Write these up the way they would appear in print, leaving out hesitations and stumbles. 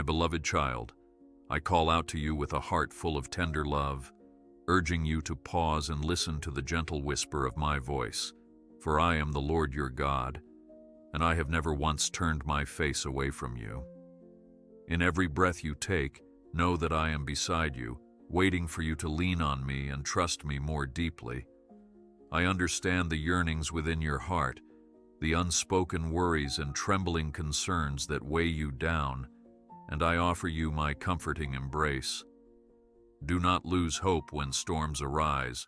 My beloved child, I call out to you with a heart full of tender love, urging you to pause and listen to the gentle whisper of my voice, for I am the Lord your God, and I have never once turned my face away from you. In every breath you take, know that I am beside you, waiting for you to lean on me and trust me more deeply. I understand the yearnings within your heart, the unspoken worries and trembling concerns that weigh you down, and I offer you my comforting embrace. Do not lose hope when storms arise,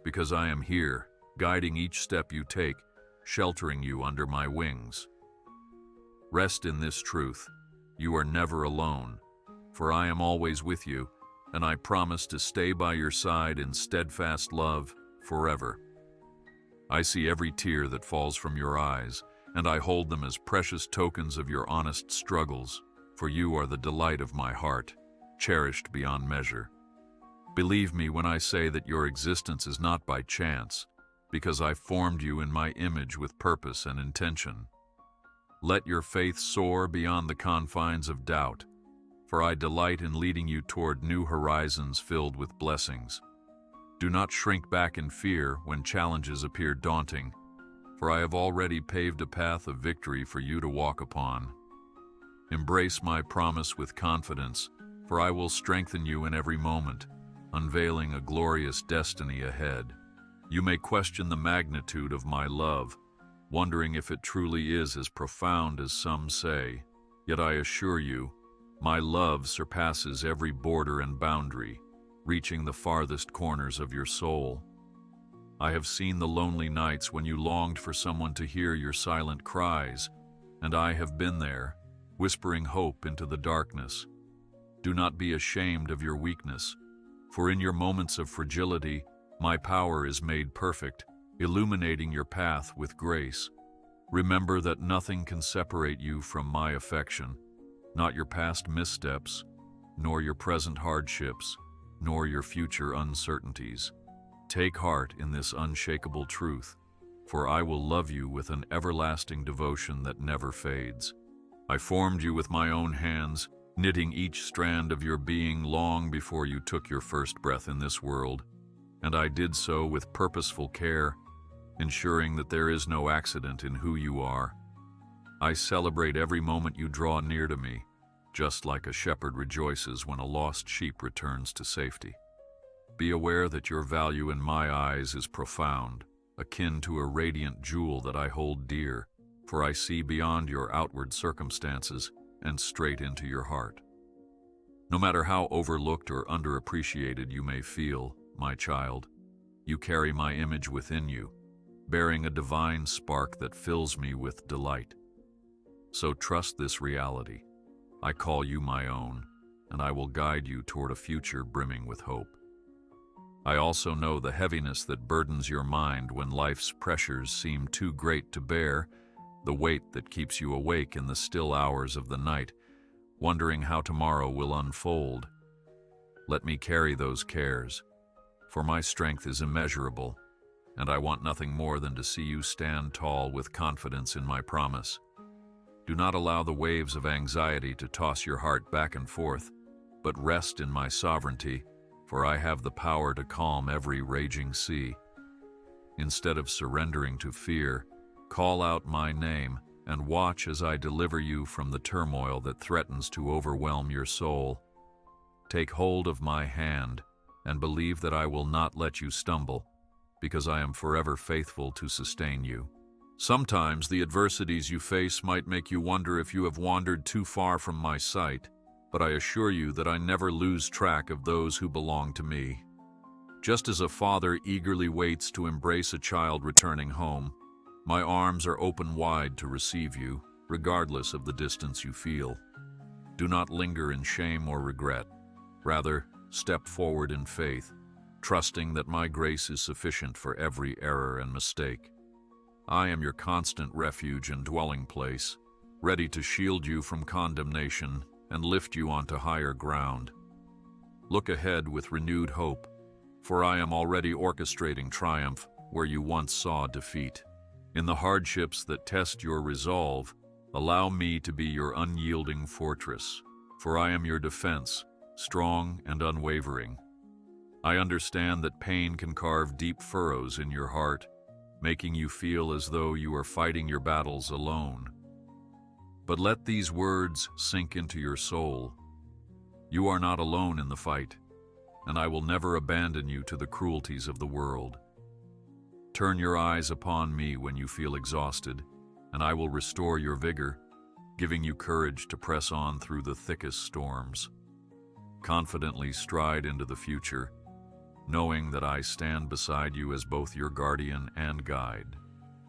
because I am here, guiding each step you take, sheltering you under my wings. Rest in this truth: you are never alone, for I am always with you, and I promise to stay by your side in steadfast love forever. I see every tear that falls from your eyes, and I hold them as precious tokens of your honest struggles, for you are the delight of my heart, cherished beyond measure. Believe me when I say that your existence is not by chance, because I formed you in my image with purpose and intention. Let your faith soar beyond the confines of doubt, for I delight in leading you toward new horizons filled with blessings. Do not shrink back in fear when challenges appear daunting, for I have already paved a path of victory for you to walk upon. Embrace my promise with confidence, for I will strengthen you in every moment, unveiling a glorious destiny ahead. You may question the magnitude of my love, wondering if it truly is as profound as some say, yet I assure you, my love surpasses every border and boundary, reaching the farthest corners of your soul. I have seen the lonely nights when you longed for someone to hear your silent cries, and I have been there, whispering hope into the darkness. Do not be ashamed of your weakness, for in your moments of fragility, my power is made perfect, illuminating your path with grace. Remember that nothing can separate you from my affection, not your past missteps, nor your present hardships, nor your future uncertainties. Take heart in this unshakable truth, for I will love you with an everlasting devotion that never fades. I formed you with my own hands, knitting each strand of your being long before you took your first breath in this world, and I did so with purposeful care, ensuring that there is no accident in who you are. I celebrate every moment you draw near to me, just like a shepherd rejoices when a lost sheep returns to safety. Be aware that your value in my eyes is profound, akin to a radiant jewel that I hold dear, for I see beyond your outward circumstances and straight into your heart. No matter how overlooked or underappreciated you may feel, my child, you carry my image within you, bearing a divine spark that fills me with delight. So trust this reality. I call you my own, and I will guide you toward a future brimming with hope. I also know the heaviness that burdens your mind when life's pressures seem too great to bear, the weight that keeps you awake in the still hours of the night, wondering how tomorrow will unfold. Let me carry those cares, for my strength is immeasurable, and I want nothing more than to see you stand tall with confidence in my promise. Do not allow the waves of anxiety to toss your heart back and forth, but rest in my sovereignty, for I have the power to calm every raging sea. Instead of surrendering to fear, call out my name and watch as I deliver you from the turmoil that threatens to overwhelm your soul. Take hold of my hand and believe that I will not let you stumble, because I am forever faithful to sustain you. Sometimes the adversities you face might make you wonder if you have wandered too far from my sight, but I assure you that I never lose track of those who belong to me. Just as a father eagerly waits to embrace a child returning home, my arms are open wide to receive you, regardless of the distance you feel. Do not linger in shame or regret. Rather, step forward in faith, trusting that my grace is sufficient for every error and mistake. I am your constant refuge and dwelling place, ready to shield you from condemnation and lift you onto higher ground. Look ahead with renewed hope, for I am already orchestrating triumph where you once saw defeat. In the hardships that test your resolve, allow me to be your unyielding fortress. for I am your defense, strong and unwavering. I understand that pain can carve deep furrows in your heart, making you feel as though you are fighting your battles alone. But let these words sink into your soul. You are not alone in the fight, and I will never abandon you to the cruelties of the world. Turn your eyes upon me when you feel exhausted, and I will restore your vigor, giving you courage to press on through the thickest storms. Confidently stride into the future, knowing that I stand beside you as both your guardian and guide.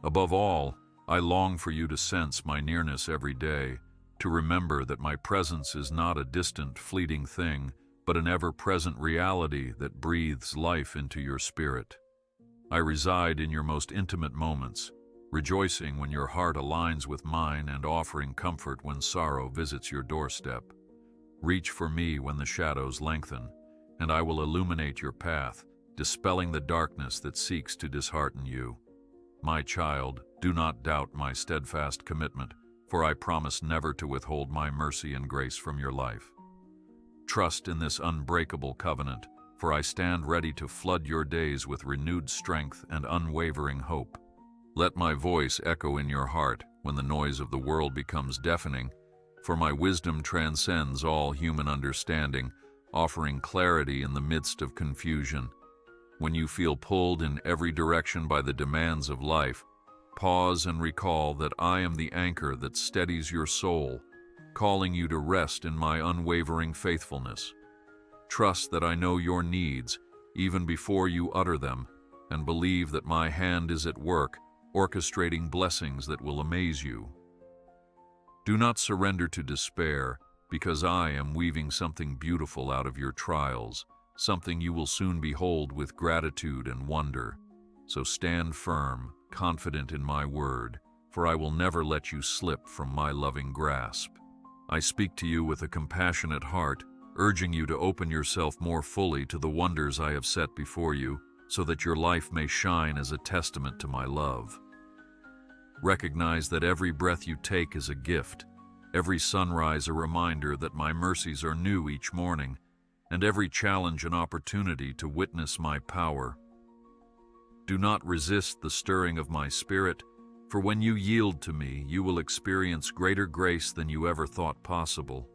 Above all, I long for you to sense my nearness every day, to remember that my presence is not a distant, fleeting thing, but an ever-present reality that breathes life into your spirit. I reside in your most intimate moments, rejoicing when your heart aligns with mine and offering comfort when sorrow visits your doorstep. Reach for me when the shadows lengthen, and I will illuminate your path, dispelling the darkness that seeks to dishearten you. My child, do not doubt my steadfast commitment, for I promise never to withhold my mercy and grace from your life. Trust in this unbreakable covenant, for I stand ready to flood your days with renewed strength and unwavering hope. Let my voice echo in your heart when the noise of the world becomes deafening, for my wisdom transcends all human understanding, offering clarity in the midst of confusion. When you feel pulled in every direction by the demands of life, pause and recall that I am the anchor that steadies your soul, calling you to rest in my unwavering faithfulness. Trust that I know your needs, even before you utter them, and believe that my hand is at work, orchestrating blessings that will amaze you. Do not surrender to despair, because I am weaving something beautiful out of your trials, something you will soon behold with gratitude and wonder. So stand firm, confident in my word, for I will never let you slip from my loving grasp. I speak to you with a compassionate heart, urging you to open yourself more fully to the wonders I have set before you, so that your life may shine as a testament to my love. Recognize that every breath you take is a gift, every sunrise a reminder that my mercies are new each morning, and every challenge an opportunity to witness my power. Do not resist the stirring of my spirit, for when you yield to me, you will experience greater grace than you ever thought possible.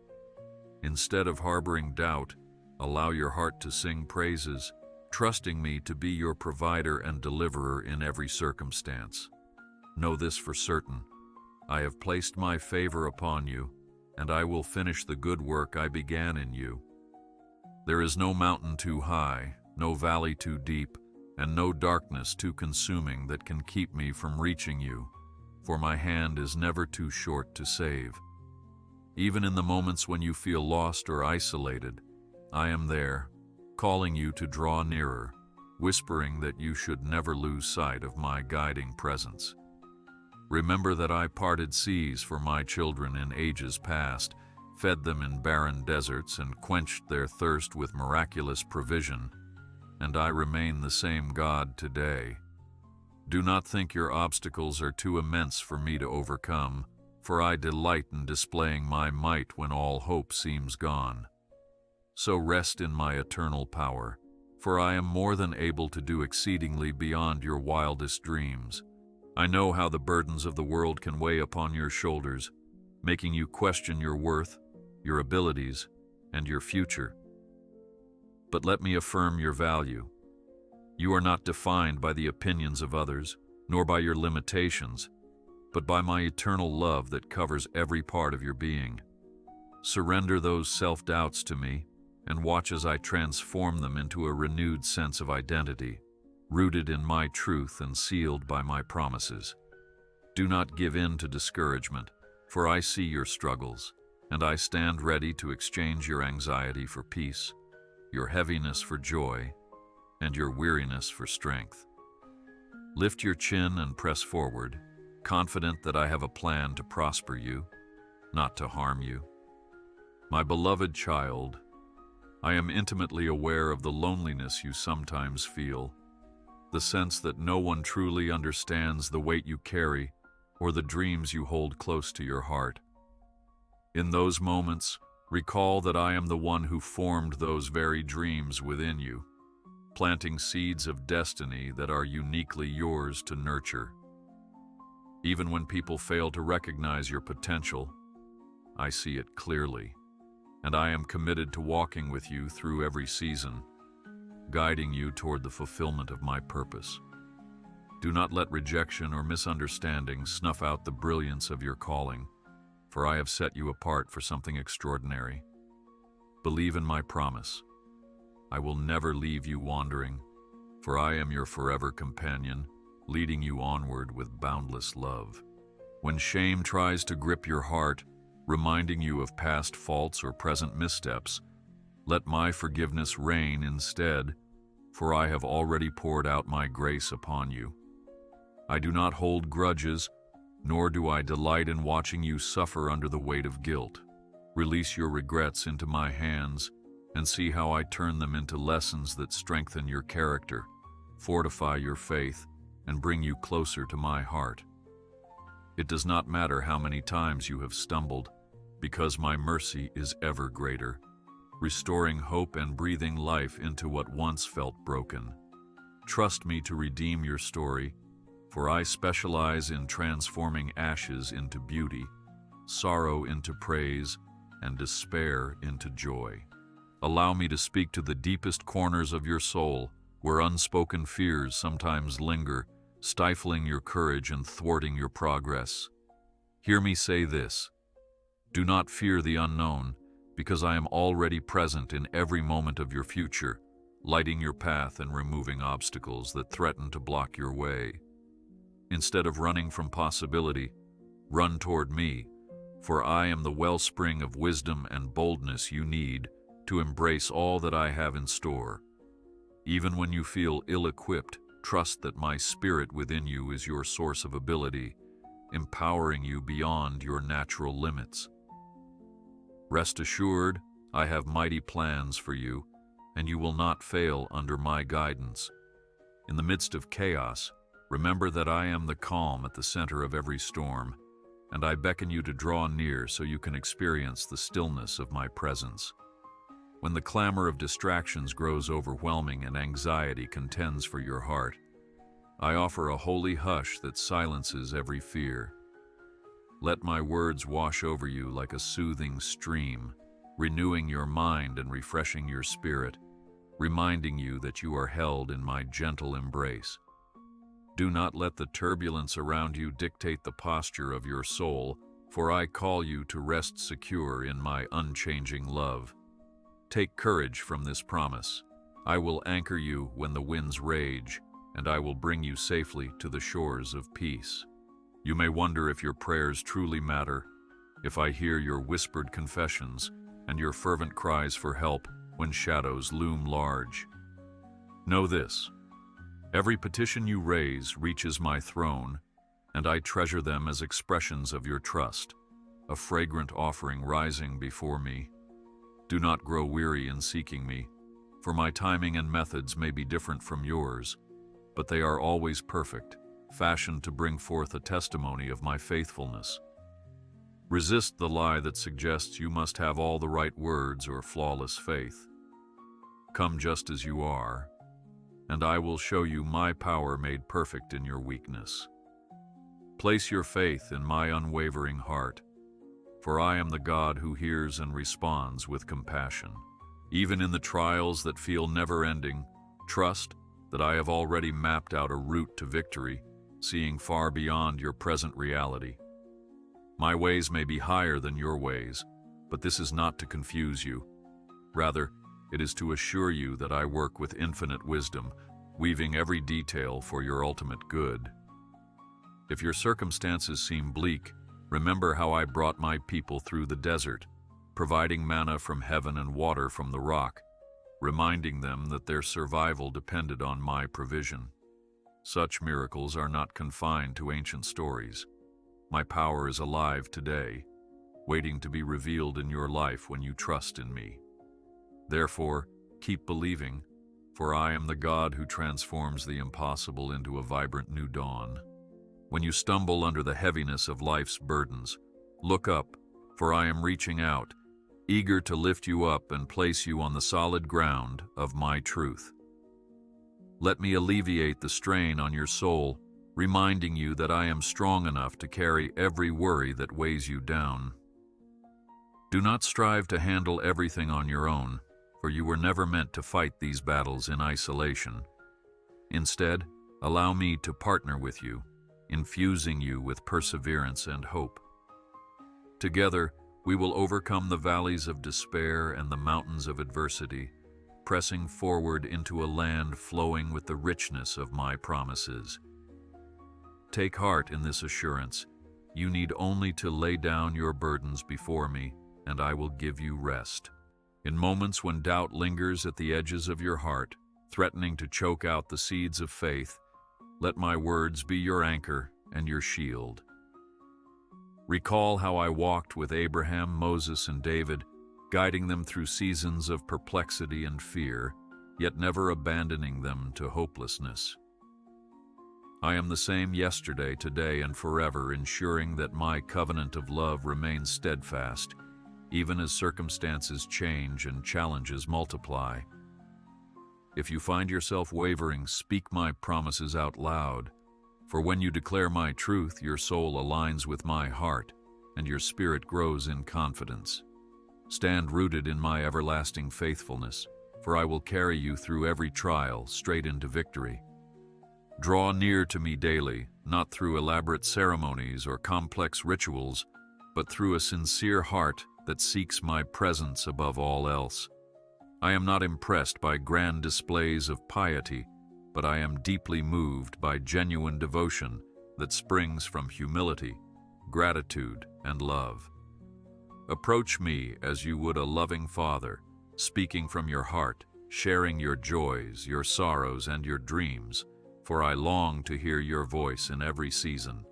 Instead of harboring doubt, allow your heart to sing praises, trusting me to be your provider and deliverer in every circumstance. Know this for certain: I have placed my favor upon you, and I will finish the good work I began in you. There is no mountain too high, no valley too deep, and no darkness too consuming that can keep me from reaching you, for my hand is never too short to save. Even in the moments when you feel lost or isolated, I am there, calling you to draw nearer, whispering that you should never lose sight of my guiding presence. Remember that I parted seas for my children in ages past, fed them in barren deserts, and quenched their thirst with miraculous provision, and I remain the same God today. Do not think your obstacles are too immense for me to overcome, for I delight in displaying my might when all hope seems gone. So rest in my eternal power, for I am more than able to do exceedingly beyond your wildest dreams. I know how the burdens of the world can weigh upon your shoulders, making you question your worth, your abilities, and your future. But let me affirm your value. You are not defined by the opinions of others, nor by your limitations, but by my eternal love that covers every part of your being. Surrender those self-doubts to me, and watch as I transform them into a renewed sense of identity, rooted in my truth and sealed by my promises. Do not give in to discouragement, for I see your struggles, and I stand ready to exchange your anxiety for peace, your heaviness for joy, and your weariness for strength. Lift your chin and press forward, confident that I have a plan to prosper you, not to harm you. My beloved child, I am intimately aware of the loneliness you sometimes feel, the sense that no one truly understands the weight you carry or the dreams you hold close to your heart. In those moments, Recall that I am the one who formed those very dreams within you, planting seeds of destiny that are uniquely yours to nurture. Even when people fail to recognize your potential, I see it clearly, and I am committed to walking with you through every season, guiding you toward the fulfillment of my purpose. Do not let rejection or misunderstanding snuff out the brilliance of your calling, for I have set you apart for something extraordinary. Believe in my promise. I will never leave you wandering, for I am your forever companion, leading you onward with boundless love. When shame tries to grip your heart, reminding you of past faults or present missteps, let my forgiveness reign instead, for I have already poured out my grace upon you. I do not hold grudges, nor do I delight in watching you suffer under the weight of guilt. Release your regrets into my hands and see how I turn them into lessons that strengthen your character, fortify your faith, and bring you closer to my heart. It does not matter how many times you have stumbled, because my mercy is ever greater, restoring hope and breathing life into what once felt broken. Trust me to redeem your story, for I specialize in transforming ashes into beauty, sorrow into praise, and despair into joy. Allow me to speak to the deepest corners of your soul, where unspoken fears sometimes linger, stifling your courage and thwarting your progress. Hear me say this: do not fear the unknown, because I am already present in every moment of your future, lighting your path and removing obstacles that threaten to block your way. Instead of running from possibility, run toward me, for I am the wellspring of wisdom and boldness you need to embrace all that I have in store. Even when you feel ill-equipped, trust that my spirit within you is your source of ability, empowering you beyond your natural limits. Rest assured, I have mighty plans for you, and you will not fail under my guidance. In the midst of chaos, remember that I am the calm at the center of every storm, and I beckon you to draw near so you can experience the stillness of my presence. When the clamor of distractions grows overwhelming and anxiety contends for your heart, I offer a holy hush that silences every fear. Let my words wash over you like a soothing stream, renewing your mind and refreshing your spirit, reminding you that you are held in my gentle embrace. Do not let the turbulence around you dictate the posture of your soul, for I call you to rest secure in my unchanging love. Take courage from this promise. I will anchor you when the winds rage, and I will bring you safely to the shores of peace. You may wonder if your prayers truly matter, if I hear your whispered confessions and your fervent cries for help when shadows loom large. Know this: every petition you raise reaches my throne, and I treasure them as expressions of your trust, a fragrant offering rising before me. Do not grow weary in seeking me, for my timing and methods may be different from yours, but they are always perfect, fashioned to bring forth a testimony of my faithfulness. Resist the lie that suggests you must have all the right words or flawless faith. Come just as you are, and I will show you my power made perfect in your weakness. Place your faith in my unwavering heart, for I am the God who hears and responds with compassion. Even in the trials that feel never-ending, trust that I have already mapped out a route to victory, seeing far beyond your present reality. My ways may be higher than your ways, but this is not to confuse you. Rather, it is to assure you that I work with infinite wisdom, weaving every detail for your ultimate good. If your circumstances seem bleak, remember how I brought my people through the desert, providing manna from heaven and water from the rock, reminding them that their survival depended on my provision. Such miracles are not confined to ancient stories. My power is alive today, waiting to be revealed in your life when you trust in me. Therefore, keep believing, for I am the God who transforms the impossible into a vibrant new dawn. When you stumble under the heaviness of life's burdens, look up, for I am reaching out, eager to lift you up and place you on the solid ground of my truth. Let me alleviate the strain on your soul, reminding you that I am strong enough to carry every worry that weighs you down. Do not strive to handle everything on your own, for you were never meant to fight these battles in isolation. Instead, allow me to partner with you, infusing you with perseverance and hope. Together, we will overcome the valleys of despair and the mountains of adversity, pressing forward into a land flowing with the richness of my promises. Take heart in this assurance. You need only to lay down your burdens before me, and I will give you rest. In moments when doubt lingers at the edges of your heart, threatening to choke out the seeds of faith, let my words be your anchor and your shield. Recall how I walked with Abraham, Moses, and David, guiding them through seasons of perplexity and fear, yet never abandoning them to hopelessness. I am the same yesterday, today, and forever, ensuring that my covenant of love remains steadfast, even as circumstances change and challenges multiply. If you find yourself wavering, speak my promises out loud, for when you declare my truth, your soul aligns with my heart, and your spirit grows in confidence. Stand rooted in my everlasting faithfulness, for I will carry you through every trial straight into victory. Draw near to me daily, not through elaborate ceremonies or complex rituals, but through a sincere heart that seeks my presence above all else. I am not impressed by grand displays of piety, but I am deeply moved by genuine devotion that springs from humility, gratitude, and love. Approach me as you would a loving father, speaking from your heart, sharing your joys, your sorrows, and your dreams, for I long to hear your voice in every season.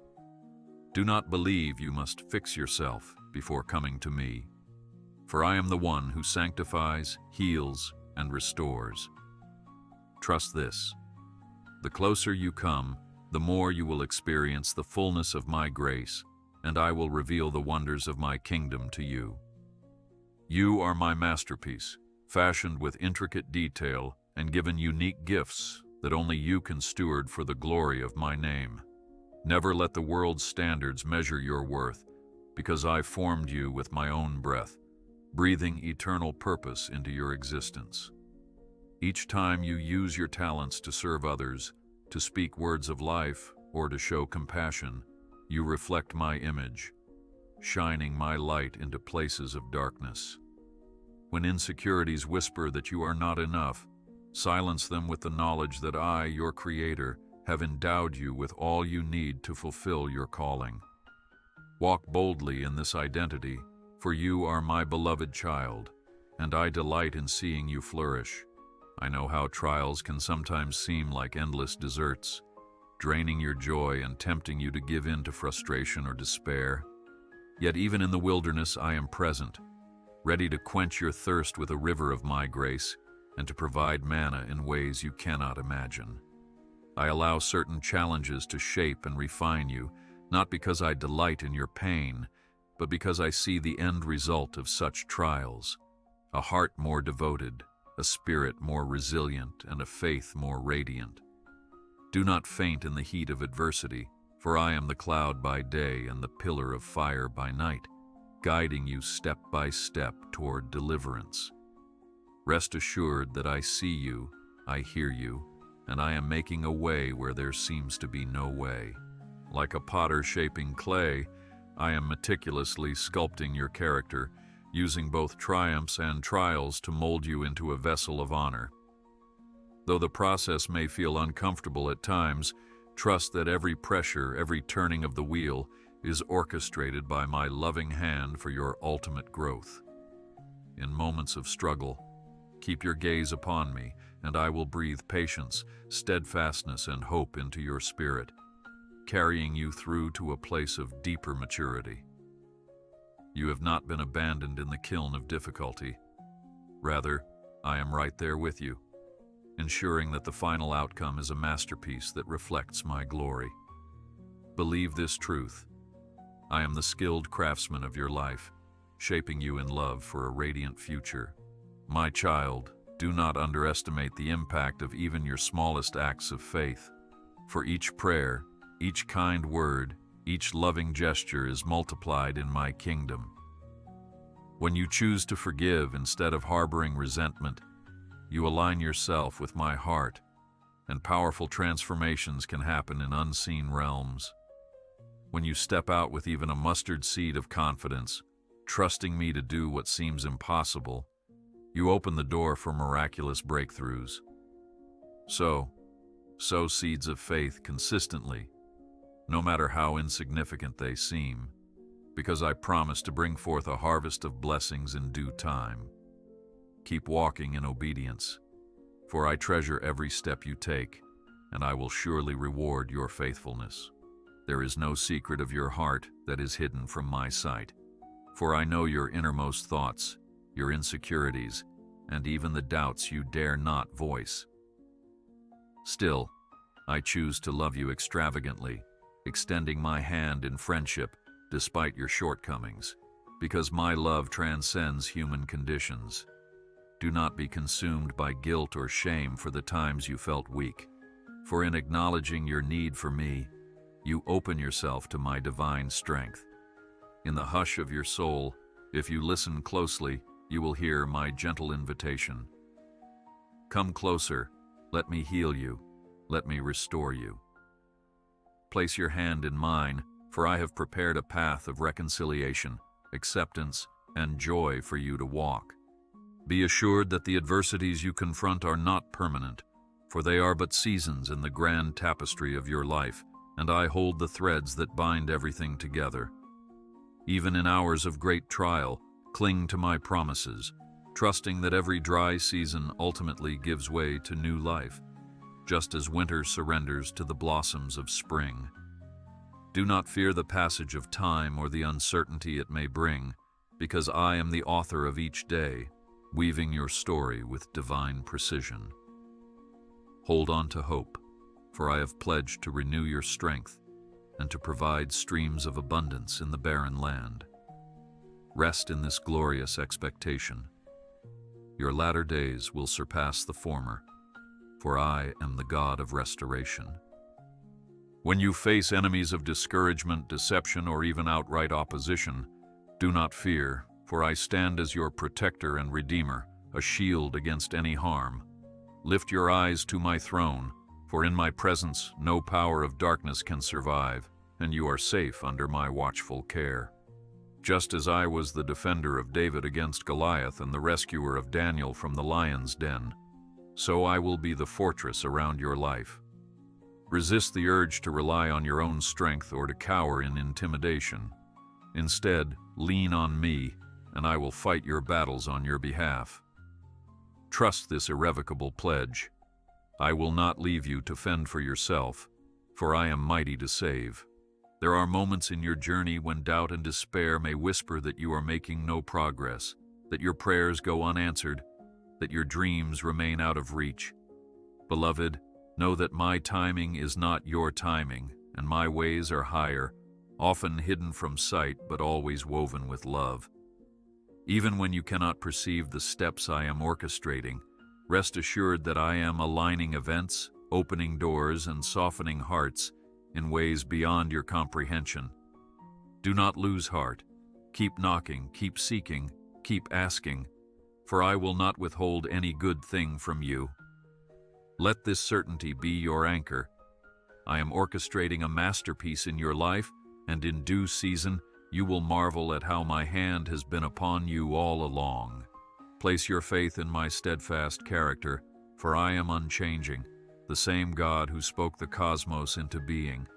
Do not believe you must fix yourself before coming to me, for I am the one who sanctifies, heals, and restores. Trust this. The closer you come, the more you will experience the fullness of my grace, and I will reveal the wonders of my kingdom to you. You are my masterpiece, fashioned with intricate detail and given unique gifts that only you can steward for the glory of my name. Never let the world's standards measure your worth, because I formed you with my own breath, breathing eternal purpose into your existence. Each time you use your talents to serve others, to speak words of life, or to show compassion, you reflect my image, shining my light into places of darkness. When insecurities whisper that you are not enough, silence them with the knowledge that I, your Creator, have endowed you with all you need to fulfill your calling. Walk boldly in this identity, for you are my beloved child, and I delight in seeing you flourish. I know how trials can sometimes seem like endless deserts, draining your joy and tempting you to give in to frustration or despair. Yet even in the wilderness I am present, ready to quench your thirst with a river of my grace and to provide manna in ways you cannot imagine. I allow certain challenges to shape and refine you, not because I delight in your pain, but because I see the end result of such trials: a heart more devoted, a spirit more resilient, and a faith more radiant. Do not faint in the heat of adversity, for I am the cloud by day and the pillar of fire by night, guiding you step by step toward deliverance. Rest assured that I see you, I hear you, and I am making a way where there seems to be no way. Like a potter shaping clay, I am meticulously sculpting your character, using both triumphs and trials to mold you into a vessel of honor. Though the process may feel uncomfortable at times, trust that every pressure, every turning of the wheel, is orchestrated by my loving hand for your ultimate growth. In moments of struggle, keep your gaze upon me, and I will breathe patience, steadfastness, and hope into your spirit, carrying you through to a place of deeper maturity. You have not been abandoned in the kiln of difficulty. Rather, I am right there with you, ensuring that the final outcome is a masterpiece that reflects my glory. Believe this truth: I am the skilled craftsman of your life, shaping you in love for a radiant future. My child, do not underestimate the impact of even your smallest acts of faith. For each prayer, each kind word, each loving gesture is multiplied in my kingdom. When you choose to forgive instead of harboring resentment, you align yourself with my heart, and powerful transformations can happen in unseen realms. When you step out with even a mustard seed of confidence, trusting me to do what seems impossible, you open the door for miraculous breakthroughs. Sow seeds of faith consistently, no matter how insignificant they seem, because I promise to bring forth a harvest of blessings in due time. Keep walking in obedience, for I treasure every step you take, and I will surely reward your faithfulness. There is no secret of your heart that is hidden from my sight, for I know your innermost thoughts, your insecurities, and even the doubts you dare not voice. Still, I choose to love you extravagantly, extending my hand in friendship despite your shortcomings, because my love transcends human conditions. Do not be consumed by guilt or shame for the times you felt weak, for in acknowledging your need for me, you open yourself to my divine strength. In the hush of your soul, if you listen closely, you will hear my gentle invitation. Come closer, let me heal you, let me restore you. Place your hand in mine, for I have prepared a path of reconciliation, acceptance, and joy for you to walk. Be assured that the adversities you confront are not permanent, for they are but seasons in the grand tapestry of your life, and I hold the threads that bind everything together. Even in hours of great trial, cling to my promises, trusting that every dry season ultimately gives way to new life, just as winter surrenders to the blossoms of spring. Do not fear the passage of time or the uncertainty it may bring, because I am the author of each day, weaving your story with divine precision. Hold on to hope, for I have pledged to renew your strength and to provide streams of abundance in the barren land. Rest in this glorious expectation. Your latter days will surpass the former, for I am the God of restoration. When you face enemies of discouragement, deception, or even outright opposition, do not fear, for I stand as your protector and redeemer, a shield against any harm. Lift your eyes to my throne, for in my presence no power of darkness can survive, and you are safe under my watchful care. Just as I was the defender of David against Goliath and the rescuer of Daniel from the lion's den, so I will be the fortress around your life. Resist the urge to rely on your own strength or to cower in intimidation. Instead, lean on me, and I will fight your battles on your behalf. Trust this irrevocable pledge. I will not leave you to fend for yourself, for I am mighty to save. There are moments in your journey when doubt and despair may whisper that you are making no progress, that your prayers go unanswered, that your dreams remain out of reach. Beloved, know that my timing is not your timing, and my ways are higher, often hidden from sight but always woven with love. Even when you cannot perceive the steps I am orchestrating, rest assured that I am aligning events, opening doors, and softening hearts in ways beyond your comprehension. Do not lose heart. Keep knocking, keep seeking, keep asking, for I will not withhold any good thing from you. Let this certainty be your anchor. I am orchestrating a masterpiece in your life, and in due season, you will marvel at how my hand has been upon you all along. Place your faith in my steadfast character, for I am unchanging, the same God who spoke the cosmos into being,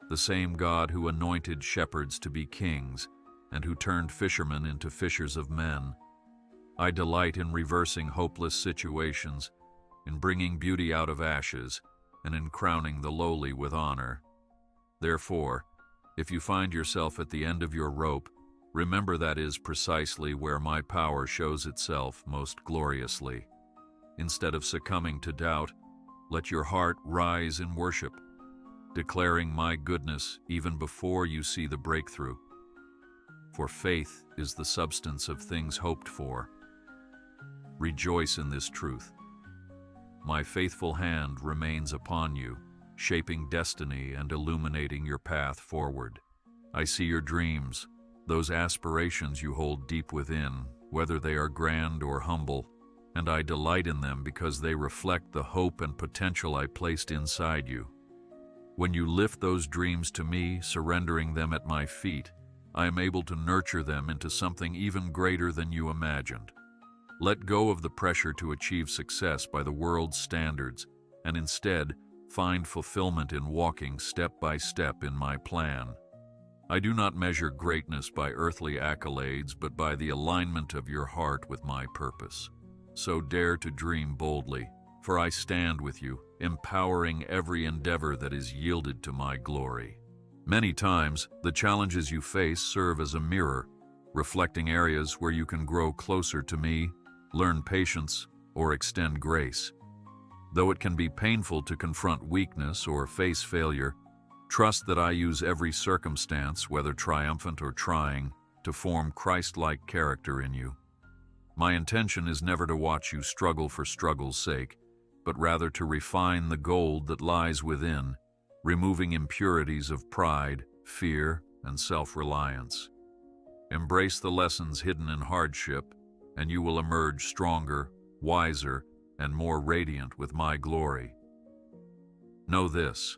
the same God who anointed shepherds to be kings, and who turned fishermen into fishers of men. I delight in reversing hopeless situations, in bringing beauty out of ashes, and in crowning the lowly with honor. Therefore, if you find yourself at the end of your rope, remember that is precisely where my power shows itself most gloriously. Instead of succumbing to doubt, let your heart rise in worship, declaring my goodness even before you see the breakthrough. for faith is the substance of things hoped for. Rejoice in this truth. My faithful hand remains upon you, shaping destiny and illuminating your path forward. I see your dreams, those aspirations you hold deep within, whether they are grand or humble, and I delight in them because they reflect the hope and potential I placed inside you. When you lift those dreams to me, surrendering them at my feet, I am able to nurture them into something even greater than you imagined. Let go of the pressure to achieve success by the world's standards, and instead find fulfillment in walking step by step in my plan. I do not measure greatness by earthly accolades, but by the alignment of your heart with my purpose. So dare to dream boldly, for I stand with you, empowering every endeavor that is yielded to my glory. Many times, the challenges you face serve as a mirror, reflecting areas where you can grow closer to me, learn patience, or extend grace. Though it can be painful to confront weakness or face failure, trust that I use every circumstance, whether triumphant or trying, to form Christ-like character in you. My intention is never to watch you struggle for struggle's sake, but rather to refine the gold that lies within, removing impurities of pride, fear, and self-reliance. Embrace the lessons hidden in hardship, and you will emerge stronger, wiser, and more radiant with my glory. Know this: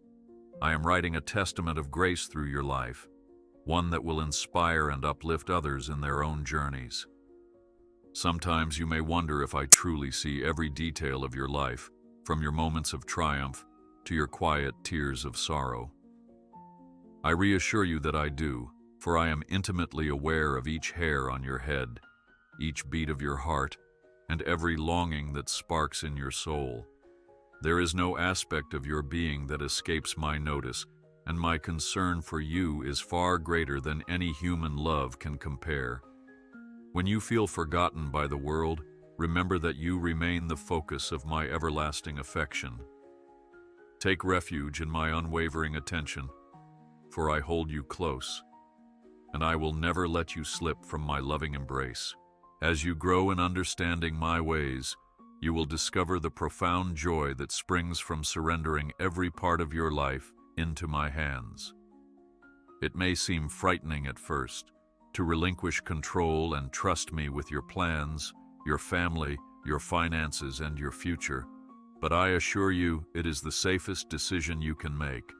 I am writing a testament of grace through your life, one that will inspire and uplift others in their own journeys. Sometimes you may wonder if I truly see every detail of your life, from your moments of triumph to your quiet tears of sorrow. I reassure you that I do, for I am intimately aware of each hair on your head, each beat of your heart, and every longing that sparks in your soul. There is no aspect of your being that escapes my notice, and my concern for you is far greater than any human love can compare. When you feel forgotten by the world, remember that you remain the focus of my everlasting affection. Take refuge in my unwavering attention, for I hold you close, and I will never let you slip from my loving embrace. As you grow in understanding my ways, you will discover the profound joy that springs from surrendering every part of your life into my hands. It may seem frightening at first to relinquish control and trust me with your plans, your family, your finances, and your future, but I assure you it is the safest decision you can make.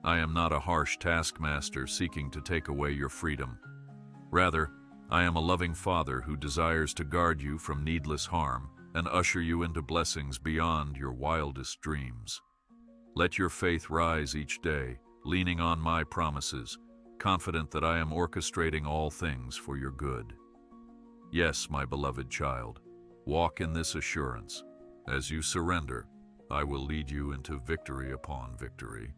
I am not a harsh taskmaster seeking to take away your freedom. Rather, I am a loving Father who desires to guard you from needless harm and usher you into blessings beyond your wildest dreams. Let your faith rise each day, leaning on my promises, confident that I am orchestrating all things for your good. Yes, my beloved child, walk in this assurance. As you surrender, I will lead you into victory upon victory.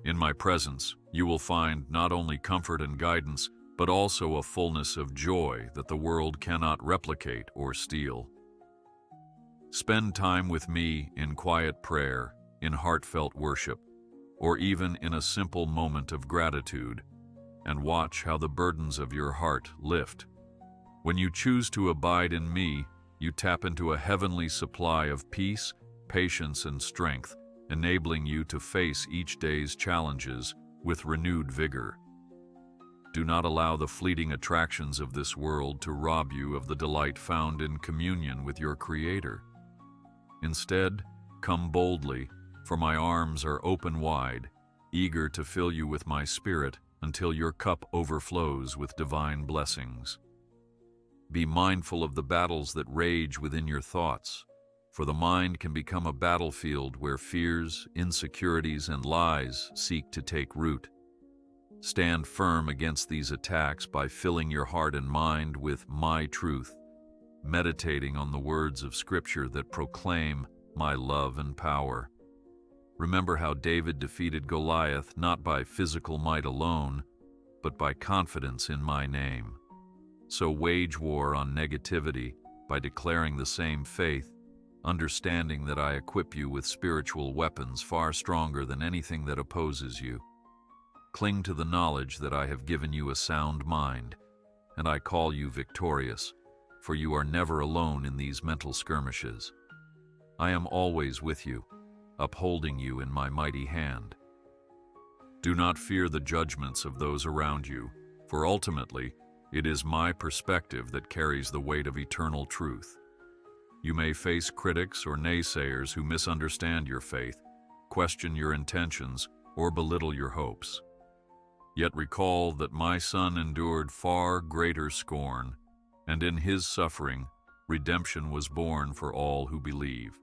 In my presence, you will find not only comfort and guidance, but also a fullness of joy that the world cannot replicate or steal. Spend time with me in quiet prayer, in heartfelt worship, or even in a simple moment of gratitude, and watch how the burdens of your heart lift. When you choose to abide in me, you tap into a heavenly supply of peace, patience, and strength, enabling you to face each day's challenges with renewed vigor. Do not allow the fleeting attractions of this world to rob you of the delight found in communion with your Creator. Instead, come boldly, for my arms are open wide, eager to fill you with my Spirit until your cup overflows with divine blessings. Be mindful of the battles that rage within your thoughts, for the mind can become a battlefield where fears, insecurities, and lies seek to take root. Stand firm against these attacks by filling your heart and mind with my truth, meditating on the words of Scripture that proclaim my love and power. Remember how David defeated Goliath not by physical might alone, but by confidence in my name. So wage war on negativity by declaring the same faith, understanding that I equip you with spiritual weapons far stronger than anything that opposes you. Cling to the knowledge that I have given you a sound mind, and I call you victorious, for you are never alone in these mental skirmishes. I am always with you, upholding you in my mighty hand. Do not fear the judgments of those around you, for ultimately, it is my perspective that carries the weight of eternal truth. You may face critics or naysayers who misunderstand your faith, question your intentions, or belittle your hopes. Yet recall that my Son endured far greater scorn, and in his suffering, redemption was born for all who believe.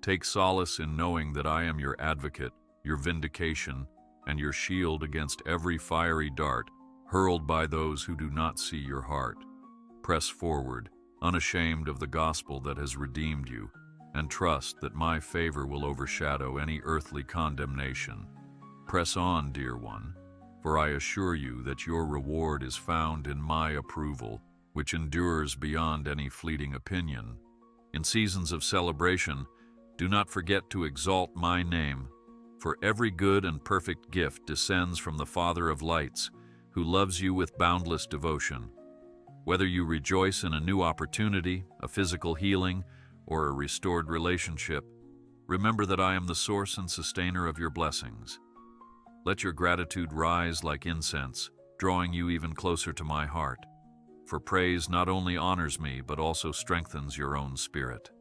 Take solace in knowing that I am your advocate, your vindication, and your shield against every fiery dart hurled by those who do not see your heart. Press forward, unashamed of the gospel that has redeemed you, and trust that my favor will overshadow any earthly condemnation. Press on, dear one, for I assure you that your reward is found in my approval, which endures beyond any fleeting opinion. In seasons of celebration, do not forget to exalt my name, for every good and perfect gift descends from the Father of lights, who loves you with boundless devotion. Whether you rejoice in a new opportunity, a physical healing, or a restored relationship, remember that I am the source and sustainer of your blessings. Let your gratitude rise like incense, drawing you even closer to my heart. For praise not only honors me, but also strengthens your own spirit.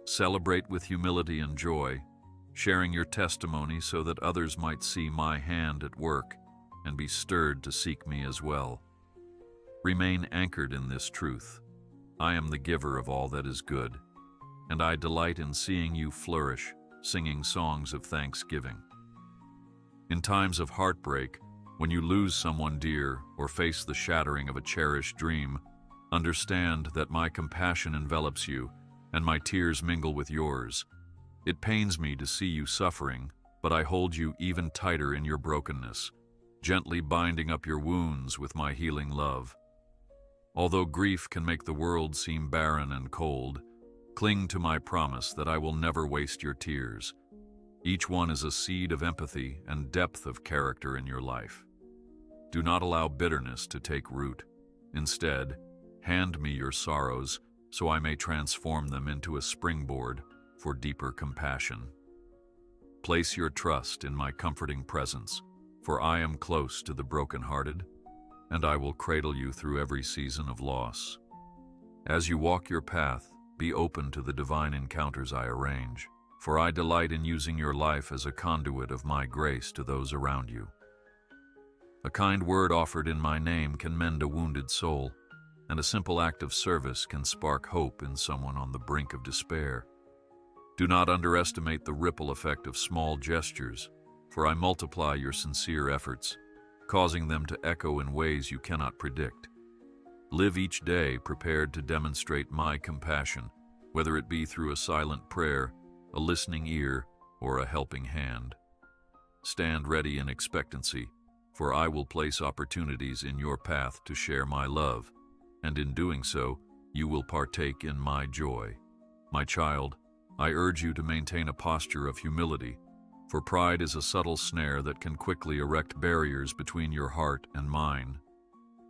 Celebrate with humility and joy, sharing your testimony so that others might see my hand at work and be stirred to seek me as well. Remain anchored in this truth. I am the giver of all that is good, and I delight in seeing you flourish, singing songs of thanksgiving. In times of heartbreak, when you lose someone dear or face the shattering of a cherished dream, understand that my compassion envelops you and my tears mingle with yours. It pains me to see you suffering, but I hold you even tighter in your brokenness, gently binding up your wounds with my healing love. Although grief can make the world seem barren and cold, cling to my promise that I will never waste your tears. Each one is a seed of empathy and depth of character in your life. Do not allow bitterness to take root. Instead, hand me your sorrows so I may transform them into a springboard for deeper compassion. Place your trust in my comforting presence, for I am close to the brokenhearted, and I will cradle you through every season of loss. As you walk your path, be open to the divine encounters I arrange, for I delight in using your life as a conduit of my grace to those around you. A kind word offered in my name can mend a wounded soul, and a simple act of service can spark hope in someone on the brink of despair. Do not underestimate the ripple effect of small gestures, for I multiply your sincere efforts, causing them to echo in ways you cannot predict. Live each day prepared to demonstrate my compassion, whether it be through a silent prayer, a listening ear, or a helping hand. Stand ready in expectancy, for I will place opportunities in your path to share my love, and in doing so, you will partake in my joy. My child, I urge you to maintain a posture of humility, for pride is a subtle snare that can quickly erect barriers between your heart and mine.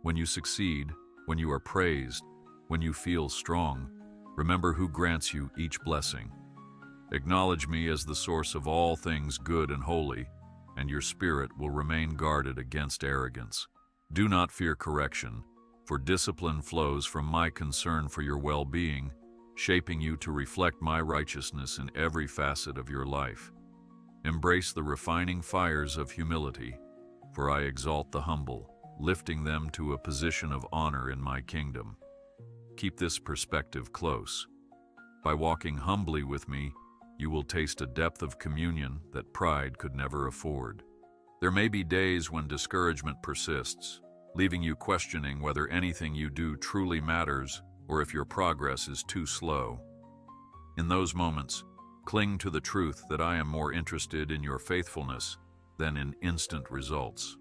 When you succeed, when you are praised, when you feel strong, remember who grants you each blessing. Acknowledge me as the source of all things good and holy, and your spirit will remain guarded against arrogance. Do not fear correction, for discipline flows from my concern for your well-being, shaping you to reflect my righteousness in every facet of your life. Embrace the refining fires of humility, for I exalt the humble, lifting them to a position of honor in my kingdom. Keep this perspective close. By walking humbly with me, you will taste a depth of communion that pride could never afford. There may be days when discouragement persists, leaving you questioning whether anything you do truly matters or if your progress is too slow. In those moments, cling to the truth that I am more interested in your faithfulness than in instant results.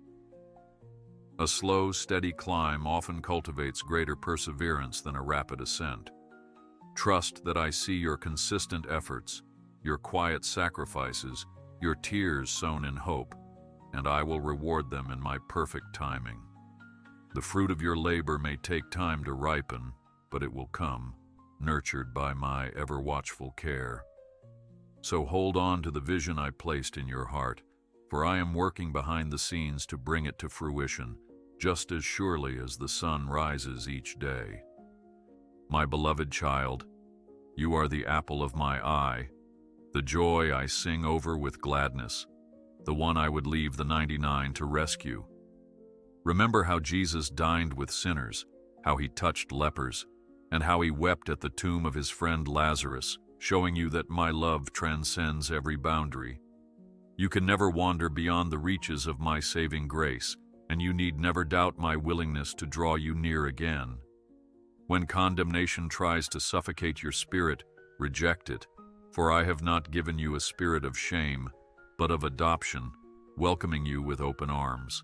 A slow, steady climb often cultivates greater perseverance than a rapid ascent. Trust that I see your consistent efforts, your quiet sacrifices, your tears sown in hope, and I will reward them in my perfect timing. The fruit of your labor may take time to ripen, but it will come, nurtured by my ever-watchful care. So hold on to the vision I placed in your heart, for I am working behind the scenes to bring it to fruition, just as surely as the sun rises each day. My beloved child, you are the apple of my eye, the joy I sing over with gladness, the one I would leave the 99 to rescue. Remember how Jesus dined with sinners, how he touched lepers, and how he wept at the tomb of his friend Lazarus, showing you that my love transcends every boundary. You can never wander beyond the reaches of my saving grace, and you need never doubt my willingness to draw you near again. When condemnation tries to suffocate your spirit, reject it, for I have not given you a spirit of shame, but of adoption, welcoming you with open arms.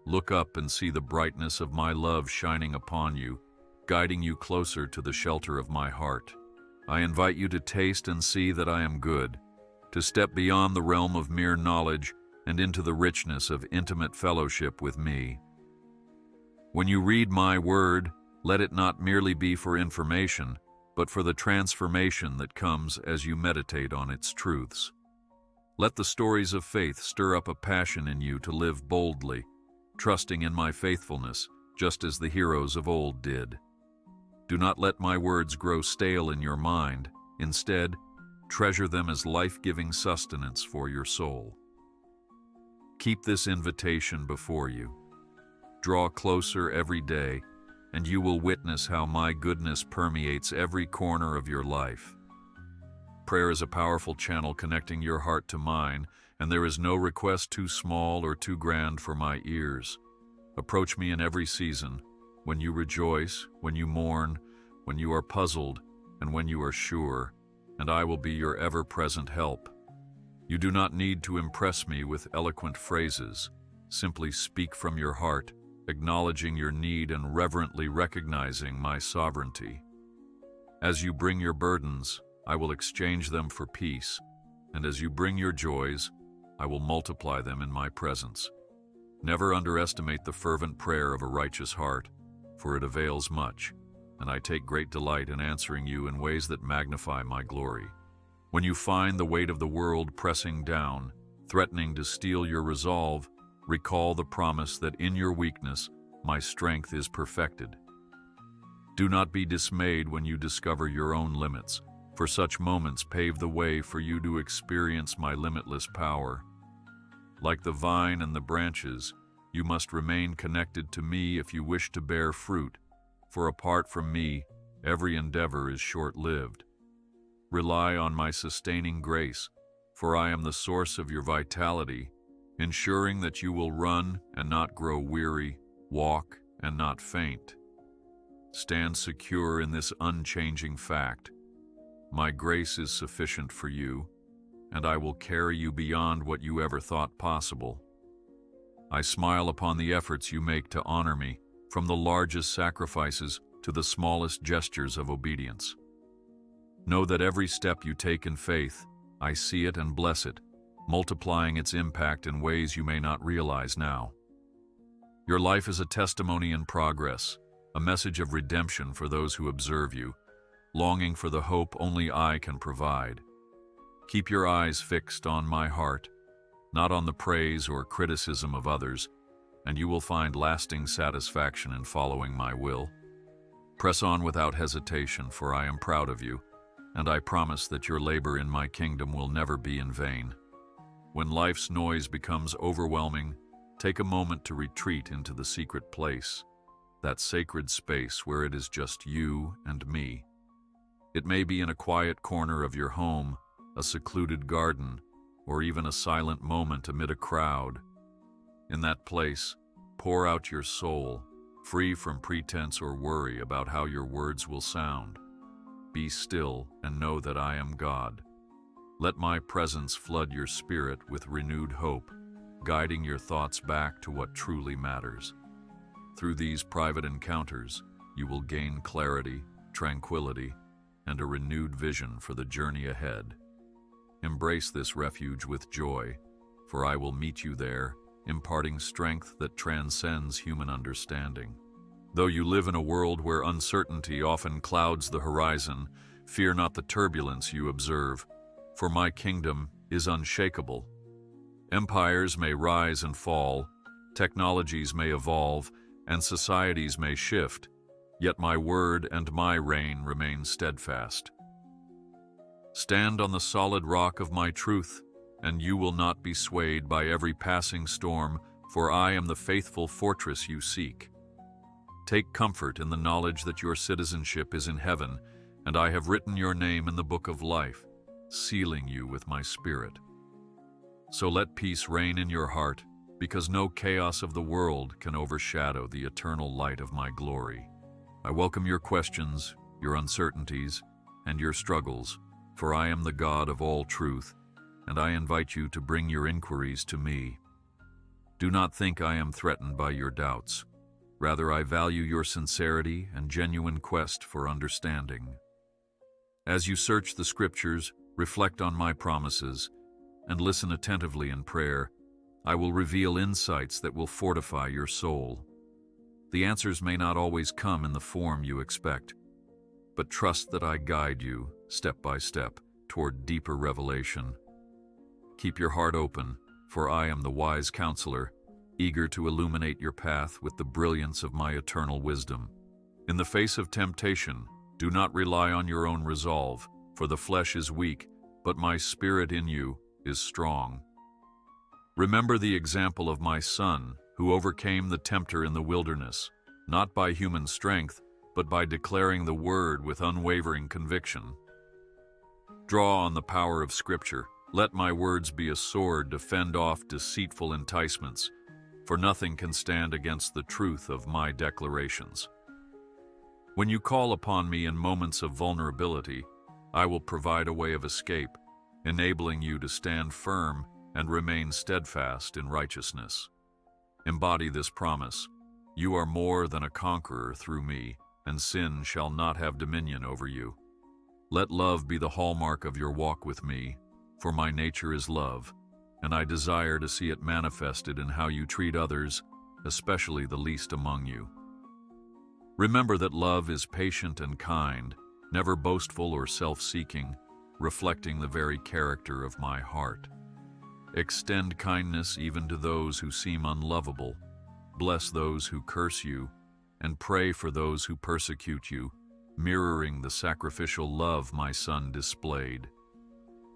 Look up and see the brightness of my love shining upon you, guiding you closer to the shelter of my heart. I invite you to taste and see that I am good, to step beyond the realm of mere knowledge and into the richness of intimate fellowship with me. When you read my word, let it not merely be for information, but for the transformation that comes as you meditate on its truths. Let the stories of faith stir up a passion in you to live boldly, trusting in my faithfulness, just as the heroes of old did. Do not let my words grow stale in your mind. Instead, treasure them as life-giving sustenance for your soul. Keep this invitation before you. Draw closer every day, and you will witness how my goodness permeates every corner of your life. Prayer is a powerful channel connecting your heart to mine, and there is no request too small or too grand for my ears. Approach me in every season, when you rejoice, when you mourn, when you are puzzled, and when you are sure, and I will be your ever-present help. You do not need to impress me with eloquent phrases. Simply speak from your heart, acknowledging your need and reverently recognizing my sovereignty. As you bring your burdens, I will exchange them for peace, and as you bring your joys, I will multiply them in my presence. Never underestimate the fervent prayer of a righteous heart, for it avails much, and I take great delight in answering you in ways that magnify my glory. When you find the weight of the world pressing down, threatening to steal your resolve, recall the promise that in your weakness, my strength is perfected. Do not be dismayed when you discover your own limits, for such moments pave the way for you to experience my limitless power. Like the vine and the branches, you must remain connected to me if you wish to bear fruit, for apart from me, every endeavor is short-lived. Rely on my sustaining grace, for I am the source of your vitality, ensuring that you will run and not grow weary, walk and not faint. Stand secure in this unchanging fact. My grace is sufficient for you, and I will carry you beyond what you ever thought possible. I smile upon the efforts you make to honor me, from the largest sacrifices to the smallest gestures of obedience. Know that every step you take in faith, I see it and bless it, multiplying its impact in ways you may not realize now. Your life is a testimony in progress, a message of redemption for those who observe you, longing for the hope only I can provide. Keep your eyes fixed on my heart, not on the praise or criticism of others, and you will find lasting satisfaction in following my will. Press on without hesitation, for I am proud of you, and I promise that your labor in my kingdom will never be in vain. When life's noise becomes overwhelming, take a moment to retreat into the secret place, that sacred space where it is just you and me. It may be in a quiet corner of your home, a secluded garden, or even a silent moment amid a crowd. In that place, pour out your soul, free from pretense or worry about how your words will sound. Be still and know that I am God. Let my presence flood your spirit with renewed hope, guiding your thoughts back to what truly matters. Through these private encounters, you will gain clarity, tranquility, and a renewed vision for the journey ahead. Embrace this refuge with joy, for I will meet you there, imparting strength that transcends human understanding. Though you live in a world where uncertainty often clouds the horizon, fear not the turbulence you observe, for my kingdom is unshakable. Empires may rise and fall, technologies may evolve, and societies may shift, yet my word and my reign remain steadfast. Stand on the solid rock of my truth, and you will not be swayed by every passing storm, for I am the faithful fortress you seek. Take comfort in the knowledge that your citizenship is in heaven, and I have written your name in the book of life, sealing you with my spirit. So let peace reign in your heart, because no chaos of the world can overshadow the eternal light of my glory. I welcome your questions, your uncertainties, and your struggles, for I am the God of all truth, and I invite you to bring your inquiries to me. Do not think I am threatened by your doubts. Rather, I value your sincerity and genuine quest for understanding. As you search the scriptures, reflect on my promises, and listen attentively in prayer, I will reveal insights that will fortify your soul. The answers may not always come in the form you expect, but trust that I guide you, step by step, toward deeper revelation. Keep your heart open, for I am the wise counselor, eager to illuminate your path with the brilliance of my eternal wisdom. In the face of temptation, do not rely on your own resolve, for the flesh is weak, but my spirit in you is strong. Remember the example of my Son, who overcame the tempter in the wilderness, not by human strength, but by declaring the word with unwavering conviction. Draw on the power of Scripture. Let my words be a sword to fend off deceitful enticements, for nothing can stand against the truth of my declarations. When you call upon me in moments of vulnerability, I will provide a way of escape, enabling you to stand firm and remain steadfast in righteousness. Embody this promise. You are more than a conqueror through me, and sin shall not have dominion over you. Let love be the hallmark of your walk with me, for my nature is love, and I desire to see it manifested in how you treat others, especially the least among you. Remember that love is patient and kind, never boastful or self-seeking, reflecting the very character of my heart. Extend kindness even to those who seem unlovable, bless those who curse you, and pray for those who persecute you, mirroring the sacrificial love my Son displayed.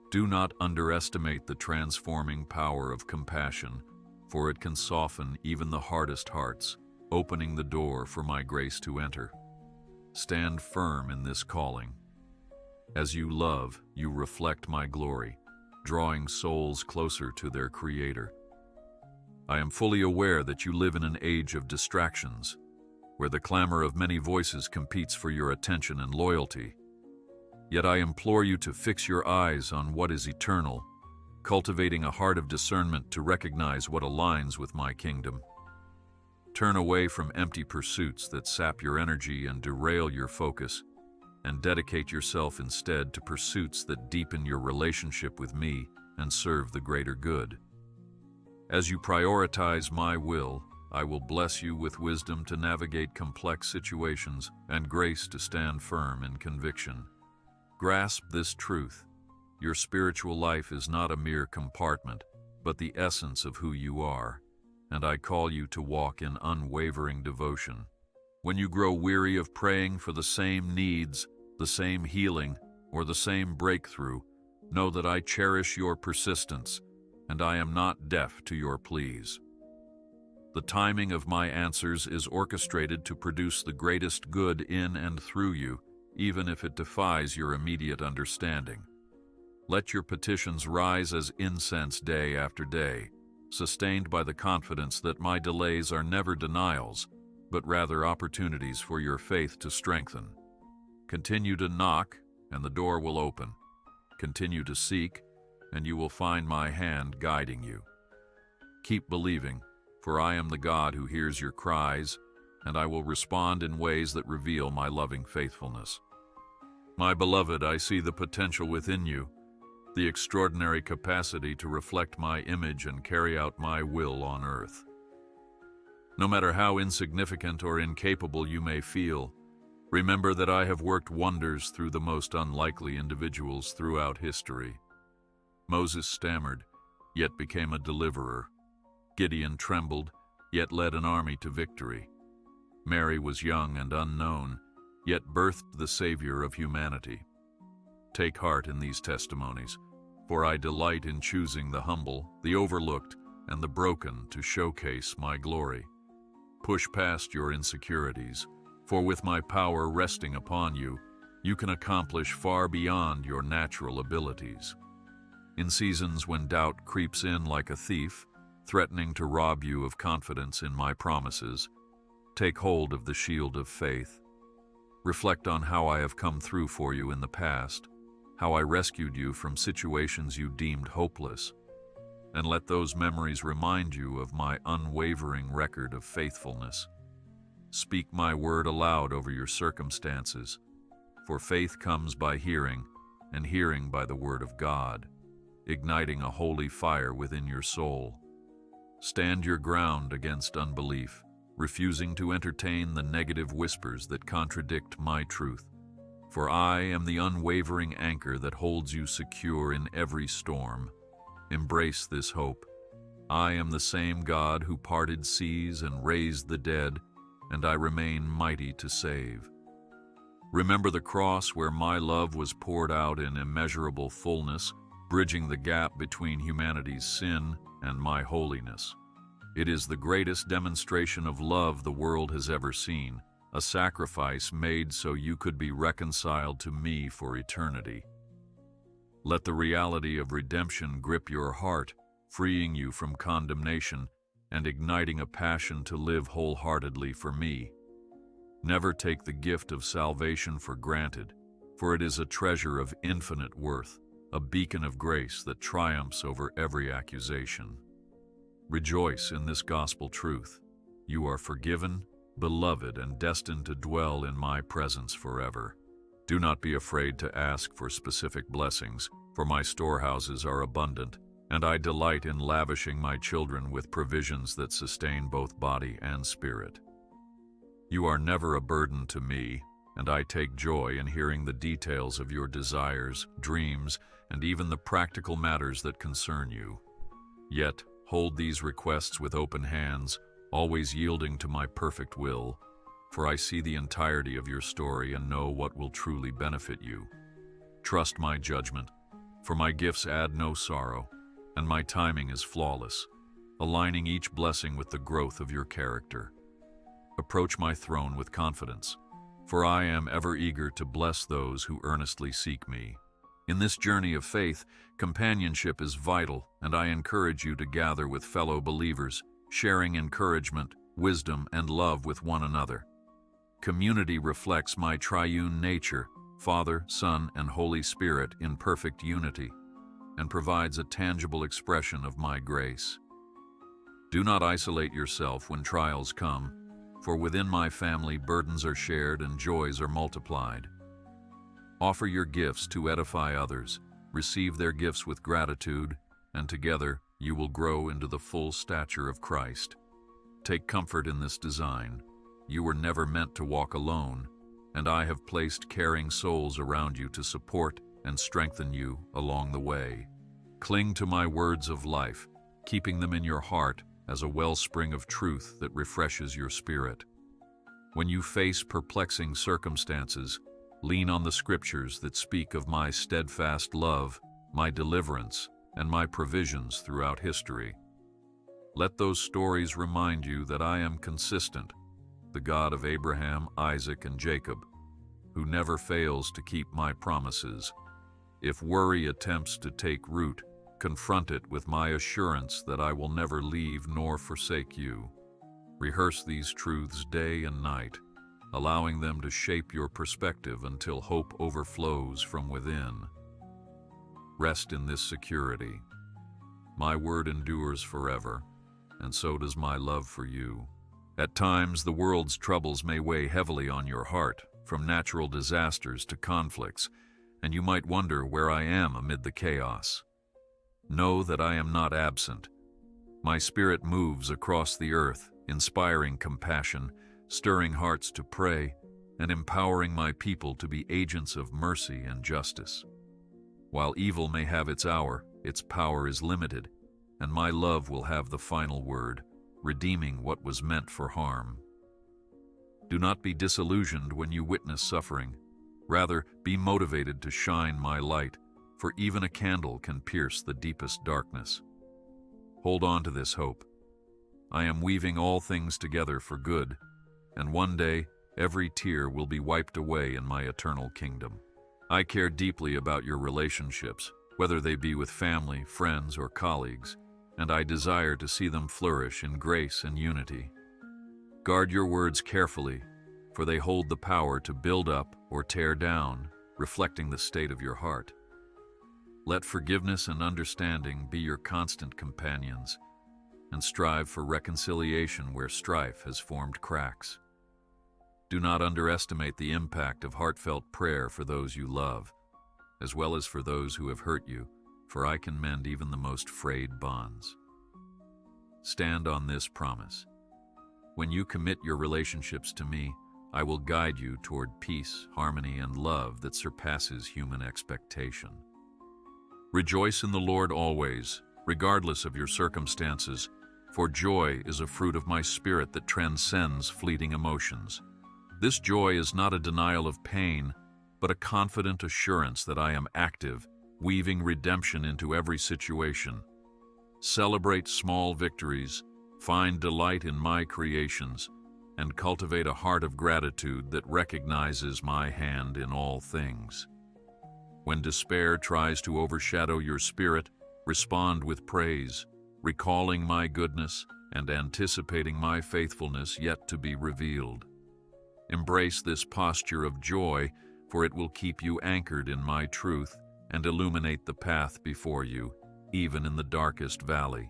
Do not underestimate the transforming power of compassion, for it can soften even the hardest hearts, opening the door for my grace to enter. Stand firm in this calling. As you love, you reflect my glory, drawing souls closer to their Creator. I am fully aware that you live in an age of distractions, where the clamor of many voices competes for your attention and loyalty. Yet I implore you to fix your eyes on what is eternal, cultivating a heart of discernment to recognize what aligns with my kingdom. Turn away from empty pursuits that sap your energy and derail your focus, and dedicate yourself instead to pursuits that deepen your relationship with me and serve the greater good. As you prioritize my will, I will bless you with wisdom to navigate complex situations and grace to stand firm in conviction. Grasp this truth. Your spiritual life is not a mere compartment, but the essence of who you are, and I call you to walk in unwavering devotion. When you grow weary of praying for the same needs, the same healing, or the same breakthrough, know that I cherish your persistence, and I am not deaf to your pleas. The timing of my answers is orchestrated to produce the greatest good in and through you, even if it defies your immediate understanding. Let your petitions rise as incense day after day, sustained by the confidence that my delays are never denials, but rather opportunities for your faith to strengthen. Continue to knock, and the door will open. Continue to seek, and you will find my hand guiding you. Keep believing, for I am the God who hears your cries, and I will respond in ways that reveal my loving faithfulness. My beloved, I see the potential within you, the extraordinary capacity to reflect my image and carry out my will on earth. No matter how insignificant or incapable you may feel, remember that I have worked wonders through the most unlikely individuals throughout history. Moses stammered, yet became a deliverer. Gideon trembled, yet led an army to victory. Mary was young and unknown, yet birthed the Savior of humanity. Take heart in these testimonies, for I delight in choosing the humble, the overlooked, and the broken to showcase my glory. Push past your insecurities, for with my power resting upon you, you can accomplish far beyond your natural abilities. In seasons when doubt creeps in like a thief, threatening to rob you of confidence in my promises, take hold of the shield of faith. Reflect on how I have come through for you in the past, how I rescued you from situations you deemed hopeless, and let those memories remind you of my unwavering record of faithfulness. Speak my word aloud over your circumstances, for faith comes by hearing, and hearing by the word of God, igniting a holy fire within your soul. Stand your ground against unbelief, refusing to entertain the negative whispers that contradict my truth. For I am the unwavering anchor that holds you secure in every storm. Embrace this hope. I am the same God who parted seas and raised the dead, and I remain mighty to save. Remember the cross where my love was poured out in immeasurable fullness, bridging the gap between humanity's sin and my holiness. It is the greatest demonstration of love the world has ever seen, a sacrifice made so you could be reconciled to me for eternity. Let the reality of redemption grip your heart, freeing you from condemnation and igniting a passion to live wholeheartedly for me. Never take the gift of salvation for granted, for it is a treasure of infinite worth, a beacon of grace that triumphs over every accusation. Rejoice in this gospel truth. You are forgiven, beloved, and destined to dwell in my presence forever. Do not be afraid to ask for specific blessings, for my storehouses are abundant, and I delight in lavishing my children with provisions that sustain both body and spirit. You are never a burden to me, and I take joy in hearing the details of your desires, dreams, and even the practical matters that concern you. Yet, hold these requests with open hands, always yielding to my perfect will, for I see the entirety of your story and know what will truly benefit you. Trust my judgment, for my gifts add no sorrow, and my timing is flawless, aligning each blessing with the growth of your character. Approach my throne with confidence, for I am ever eager to bless those who earnestly seek me. In this journey of faith, companionship is vital, and I encourage you to gather with fellow believers, sharing encouragement, wisdom, and love with one another. Community reflects my triune nature, Father, Son, and Holy Spirit in perfect unity, and provides a tangible expression of my grace. Do not isolate yourself when trials come, for within my family burdens are shared and joys are multiplied. Offer your gifts to edify others, receive their gifts with gratitude, and together you will grow into the full stature of Christ. Take comfort in this design. You were never meant to walk alone, and I have placed caring souls around you to support and strengthen you along the way. Cling to my words of life, keeping them in your heart as a wellspring of truth that refreshes your spirit. When you face perplexing circumstances, lean on the scriptures that speak of my steadfast love, my deliverance, and my provisions throughout history. Let those stories remind you that I am consistent, the God of Abraham, Isaac, and Jacob, who never fails to keep my promises. If worry attempts to take root, confront it with my assurance that I will never leave nor forsake you. Rehearse these truths day and night, allowing them to shape your perspective until hope overflows from within. Rest in this security. My word endures forever, and so does my love for you. At times, the world's troubles may weigh heavily on your heart, from natural disasters to conflicts, and you might wonder where I am amid the chaos. Know that I am not absent. My spirit moves across the earth, inspiring compassion, stirring hearts to pray, and empowering my people to be agents of mercy and justice. While evil may have its hour, its power is limited, and my love will have the final word, redeeming what was meant for harm. Do not be disillusioned when you witness suffering. Rather, be motivated to shine my light, for even a candle can pierce the deepest darkness. Hold on to this hope. I am weaving all things together for good, and one day, every tear will be wiped away in my eternal kingdom. I care deeply about your relationships, whether they be with family, friends, or colleagues, and I desire to see them flourish in grace and unity. Guard your words carefully, for they hold the power to build up or tear down, reflecting the state of your heart. Let forgiveness and understanding be your constant companions, and strive for reconciliation where strife has formed cracks. Do not underestimate the impact of heartfelt prayer for those you love, as well as for those who have hurt you, for I can mend even the most frayed bonds. Stand on this promise. When you commit your relationships to me, I will guide you toward peace, harmony, and love that surpasses human expectation. Rejoice in the Lord always, regardless of your circumstances, for joy is a fruit of my spirit that transcends fleeting emotions. This joy is not a denial of pain, but a confident assurance that I am active, weaving redemption into every situation. Celebrate small victories, find delight in my creations, and cultivate a heart of gratitude that recognizes my hand in all things. When despair tries to overshadow your spirit, respond with praise, recalling my goodness and anticipating my faithfulness yet to be revealed. Embrace this posture of joy, for it will keep you anchored in my truth and illuminate the path before you, even in the darkest valley.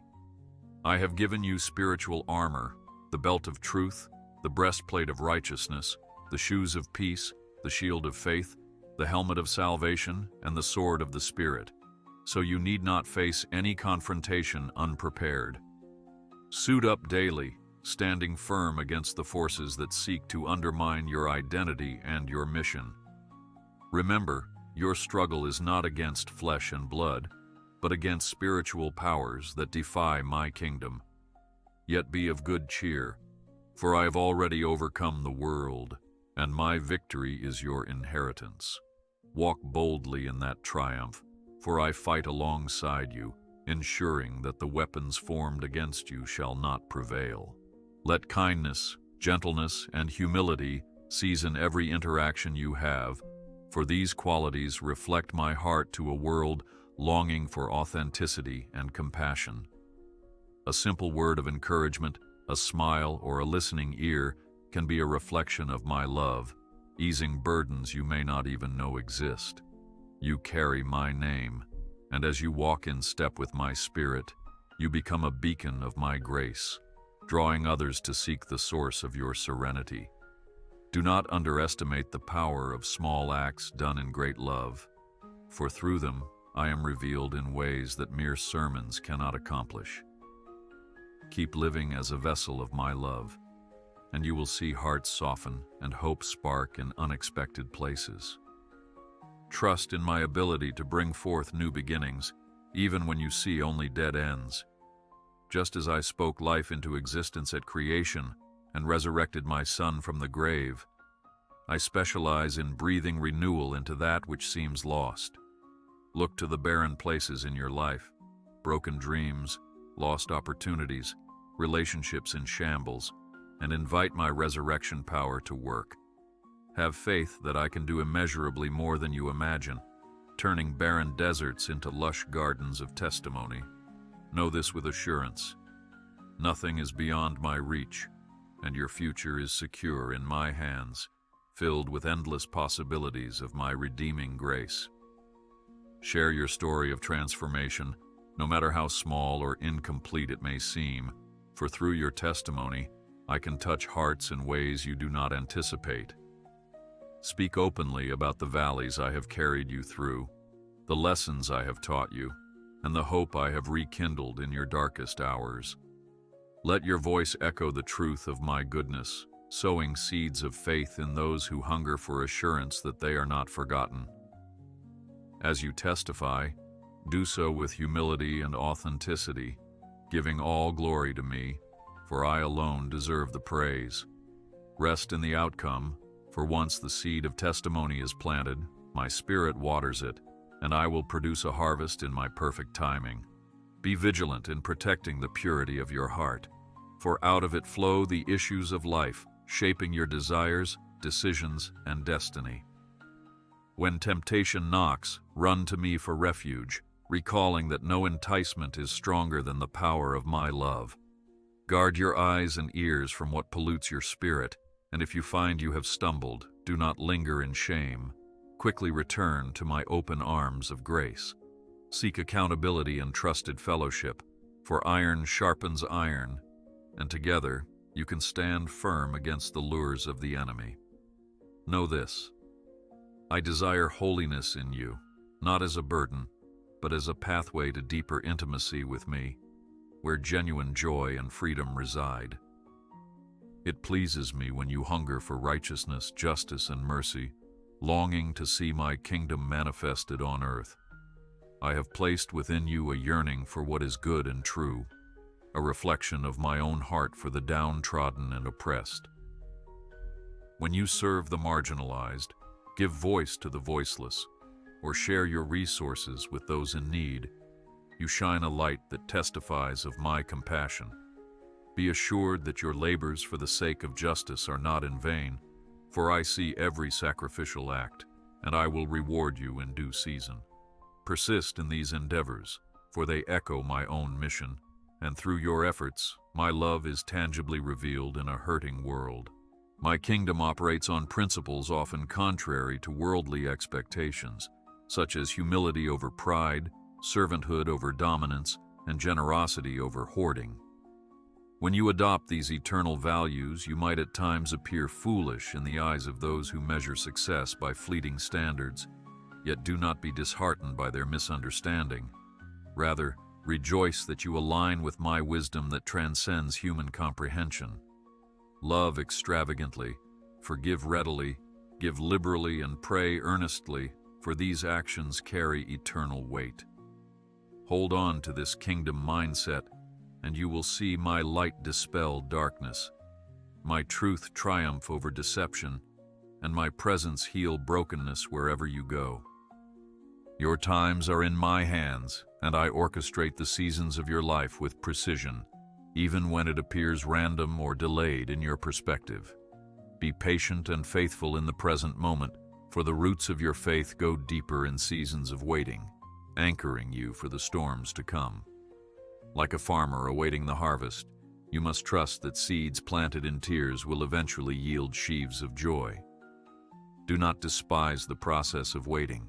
I have given you spiritual armor, the belt of truth, the breastplate of righteousness, the shoes of peace, the shield of faith, the helmet of salvation, and the sword of the Spirit, so you need not face any confrontation unprepared. Suit up daily, standing firm against the forces that seek to undermine your identity and your mission. Remember, your struggle is not against flesh and blood, but against spiritual powers that defy my kingdom. Yet be of good cheer, for I have already overcome the world, and my victory is your inheritance. Walk boldly in that triumph, for I fight alongside you, ensuring that the weapons formed against you shall not prevail. Let kindness, gentleness, and humility season every interaction you have, for these qualities reflect my heart to a world longing for authenticity and compassion. A simple word of encouragement, a smile, or a listening ear can be a reflection of my love, easing burdens you may not even know exist. You carry my name, and as you walk in step with my spirit, you become a beacon of my grace, drawing others to seek the source of your serenity. Do not underestimate the power of small acts done in great love, for through them I am revealed in ways that mere sermons cannot accomplish. Keep living as a vessel of my love, and you will see hearts soften and hope spark in unexpected places. Trust in my ability to bring forth new beginnings, even when you see only dead ends. Just as I spoke life into existence at creation and resurrected my son from the grave, I specialize in breathing renewal into that which seems lost. Look to the barren places in your life, broken dreams, lost opportunities, relationships in shambles, and invite my resurrection power to work. Have faith that I can do immeasurably more than you imagine, turning barren deserts into lush gardens of testimony. Know this with assurance. Nothing is beyond my reach, and your future is secure in my hands, filled with endless possibilities of my redeeming grace. Share your story of transformation, no matter how small or incomplete it may seem, for through your testimony, I can touch hearts in ways you do not anticipate. Speak openly about the valleys I have carried you through, the lessons I have taught you, and the hope I have rekindled in your darkest hours. Let your voice echo the truth of my goodness, sowing seeds of faith in those who hunger for assurance that they are not forgotten. As you testify, do so with humility and authenticity, giving all glory to me, for I alone deserve the praise. Rest in the outcome, for once the seed of testimony is planted, my spirit waters it, and I will produce a harvest in my perfect timing. Be vigilant in protecting the purity of your heart, for out of it flow the issues of life, shaping your desires, decisions, and destiny. When temptation knocks, run to me for refuge, recalling that no enticement is stronger than the power of my love. Guard your eyes and ears from what pollutes your spirit, and if you find you have stumbled, do not linger in shame. Quickly return to my open arms of grace. Seek accountability and trusted fellowship, for iron sharpens iron, and together you can stand firm against the lures of the enemy. Know this: I desire holiness in you, not as a burden, but as a pathway to deeper intimacy with me, where genuine joy and freedom reside. It pleases me when you hunger for righteousness, justice, and mercy, longing to see my kingdom manifested on earth. I have placed within you a yearning for what is good and true, a reflection of my own heart for the downtrodden and oppressed. When you serve the marginalized, give voice to the voiceless, or share your resources with those in need, you shine a light that testifies of my compassion. Be assured that your labors for the sake of justice are not in vain, for I see every sacrificial act, and I will reward you in due season. Persist in these endeavors, for they echo my own mission, and through your efforts, my love is tangibly revealed in a hurting world. My kingdom operates on principles often contrary to worldly expectations, such as humility over pride, servanthood over dominance, and generosity over hoarding. When you adopt these eternal values, you might at times appear foolish in the eyes of those who measure success by fleeting standards, yet do not be disheartened by their misunderstanding. Rather, rejoice that you align with my wisdom that transcends human comprehension. Love extravagantly, forgive readily, give liberally, and pray earnestly, for these actions carry eternal weight. Hold on to this kingdom mindset, and you will see my light dispel darkness, my truth triumph over deception, and my presence heal brokenness wherever you go. Your times are in my hands, and I orchestrate the seasons of your life with precision, even when it appears random or delayed in your perspective. Be patient and faithful in the present moment, for the roots of your faith go deeper in seasons of waiting, anchoring you for the storms to come. Like a farmer awaiting the harvest, you must trust that seeds planted in tears will eventually yield sheaves of joy. Do not despise the process of waiting,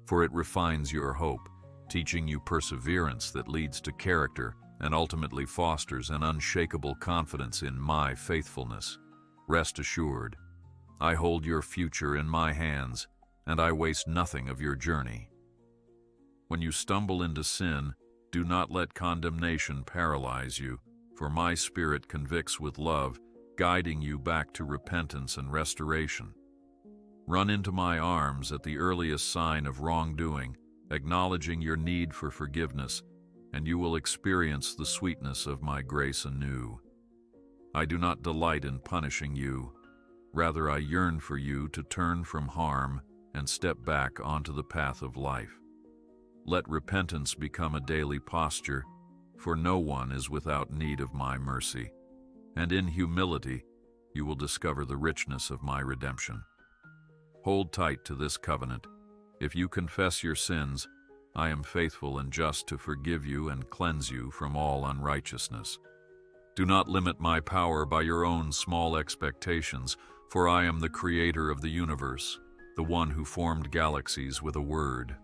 for it refines your hope, teaching you perseverance that leads to character and ultimately fosters an unshakable confidence in my faithfulness. Rest assured, I hold your future in my hands, and I waste nothing of your journey. When you stumble into sin, do not let condemnation paralyze you, for my Spirit convicts with love, guiding you back to repentance and restoration. Run into my arms at the earliest sign of wrongdoing, acknowledging your need for forgiveness, and you will experience the sweetness of my grace anew. I do not delight in punishing you. Rather, I yearn for you to turn from harm and step back onto the path of life. Let repentance become a daily posture, for no one is without need of my mercy, and in humility you will discover the richness of my redemption. Hold tight to this covenant. If you confess your sins, I am faithful and just to forgive you and cleanse you from all unrighteousness. Do not limit my power by your own small expectations, for I am the creator of the universe, the one who formed galaxies with a word.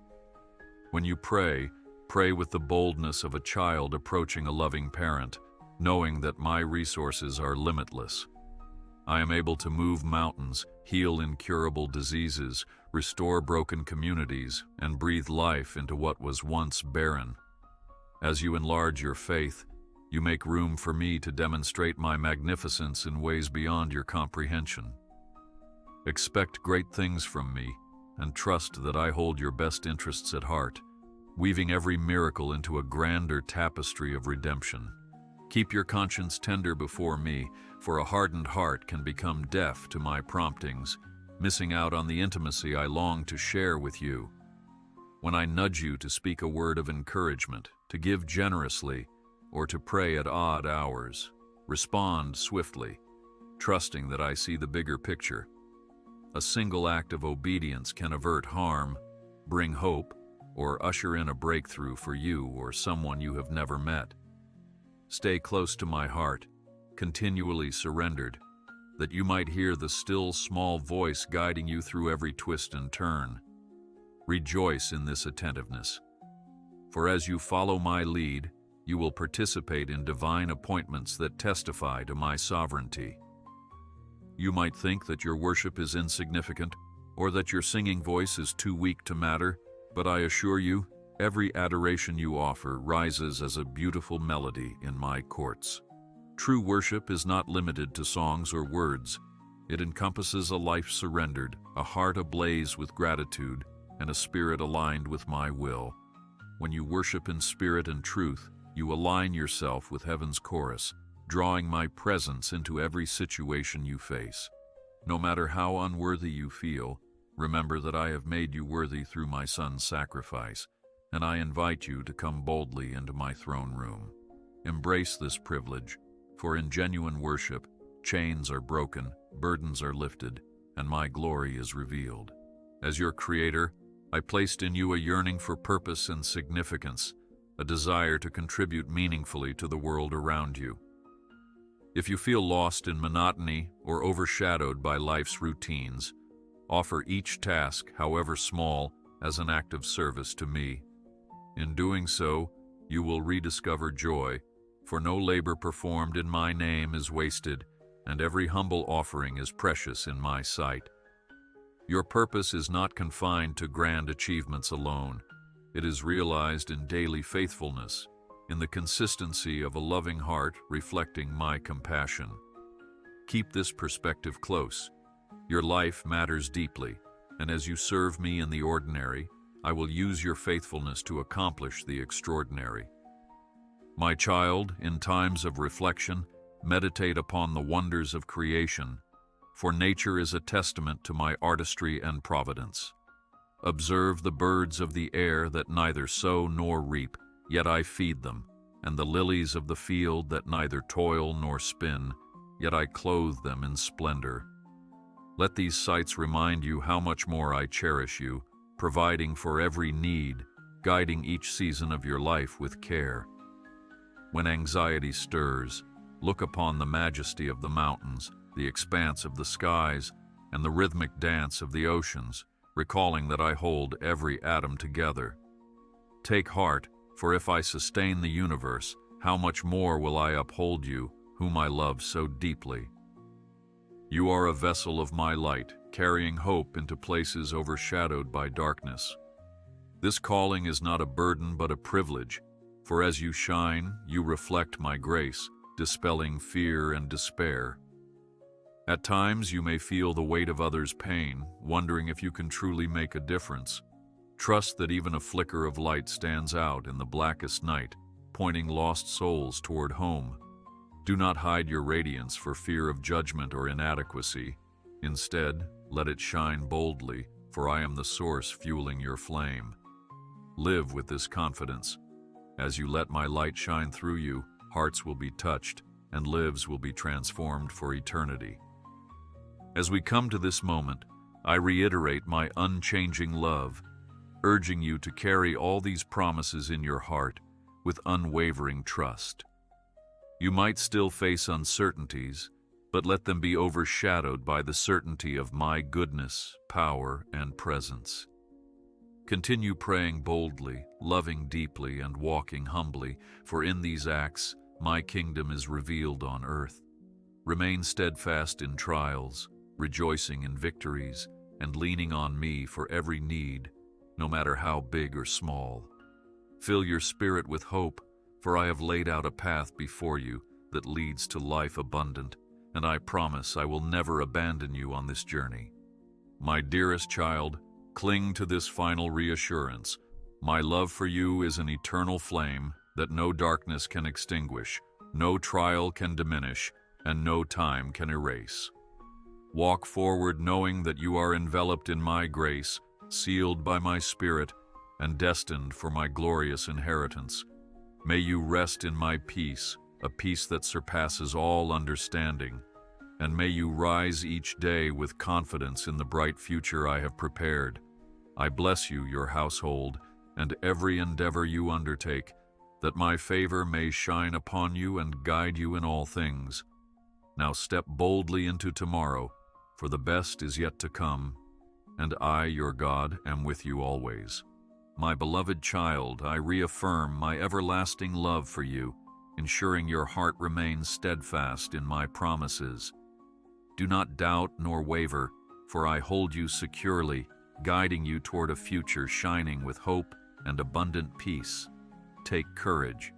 When you pray, pray with the boldness of a child approaching a loving parent, knowing that my resources are limitless. I am able to move mountains, heal incurable diseases, restore broken communities, and breathe life into what was once barren. As you enlarge your faith, you make room for me to demonstrate my magnificence in ways beyond your comprehension. Expect great things from me, and trust that I hold your best interests at heart, weaving every miracle into a grander tapestry of redemption. Keep your conscience tender before me, for a hardened heart can become deaf to my promptings, missing out on the intimacy I long to share with you. When I nudge you to speak a word of encouragement, to give generously, or to pray at odd hours, respond swiftly, trusting that I see the bigger picture. A single act of obedience can avert harm, bring hope, or usher in a breakthrough for you or someone you have never met. Stay close to my heart, continually surrendered, that you might hear the still small voice guiding you through every twist and turn. Rejoice in this attentiveness, for as you follow my lead, you will participate in divine appointments that testify to my sovereignty. You might think that your worship is insignificant, or that your singing voice is too weak to matter, but I assure you, every adoration you offer rises as a beautiful melody in my courts. True worship is not limited to songs or words. It encompasses a life surrendered, a heart ablaze with gratitude, and a spirit aligned with my will. When you worship in spirit and truth, you align yourself with heaven's chorus, drawing my presence into every situation you face. No matter how unworthy you feel, remember that I have made you worthy through my Son's sacrifice, and I invite you to come boldly into my throne room. Embrace this privilege, for in genuine worship, chains are broken, burdens are lifted, and my glory is revealed. As your Creator, I placed in you a yearning for purpose and significance, a desire to contribute meaningfully to the world around you. If you feel lost in monotony or overshadowed by life's routines, offer each task, however small, as an act of service to me. In doing so, you will rediscover joy, for no labor performed in my name is wasted, and every humble offering is precious in my sight. Your purpose is not confined to grand achievements alone. It is realized in daily faithfulness, in the consistency of a loving heart reflecting my compassion. Keep this perspective close. Your life matters deeply, and as you serve me in the ordinary, I will use your faithfulness to accomplish the extraordinary. My child, in times of reflection, meditate upon the wonders of creation, for nature is a testament to my artistry and providence. Observe the birds of the air that neither sow nor reap, yet I feed them, and the lilies of the field that neither toil nor spin, yet I clothe them in splendor. Let these sights remind you how much more I cherish you, providing for every need, guiding each season of your life with care. When anxiety stirs, look upon the majesty of the mountains, the expanse of the skies, and the rhythmic dance of the oceans, recalling that I hold every atom together. Take heart, for if I sustain the universe, how much more will I uphold you, whom I love so deeply. You are a vessel of my light, carrying hope into places overshadowed by darkness. This calling is not a burden but a privilege, for as you shine, you reflect my grace, dispelling fear and despair. At times you may feel the weight of others' pain, wondering if you can truly make a difference. Trust that even a flicker of light stands out in the blackest night, pointing lost souls toward home. Do not hide your radiance for fear of judgment or inadequacy. Instead, let it shine boldly, for I am the source fueling your flame. Live with this confidence. As you let my light shine through you, hearts will be touched, and lives will be transformed for eternity. As we come to this moment, I reiterate my unchanging love, urging you to carry all these promises in your heart with unwavering trust. You might still face uncertainties, but let them be overshadowed by the certainty of my goodness, power, and presence. Continue praying boldly, loving deeply, and walking humbly, for in these acts, my kingdom is revealed on earth. Remain steadfast in trials, rejoicing in victories, and leaning on me for every need, no matter how big or small. Fill your spirit with hope, for I have laid out a path before you that leads to life abundant, and I promise I will never abandon you on this journey. My dearest child, cling to this final reassurance. My love for you is an eternal flame that no darkness can extinguish, no trial can diminish, and no time can erase. Walk forward knowing that you are enveloped in my grace, sealed by my Spirit, and destined for my glorious inheritance. May you rest in my peace, a peace that surpasses all understanding, and may you rise each day with confidence in the bright future I have prepared. I bless you, your household, and every endeavor you undertake, that my favor may shine upon you and guide you in all things. Now step boldly into tomorrow, for the best is yet to come, and I, your God, am with you always. My beloved child, I reaffirm my everlasting love for you, ensuring your heart remains steadfast in my promises. Do not doubt nor waver, for I hold you securely, guiding you toward a future shining with hope and abundant peace. Take courage,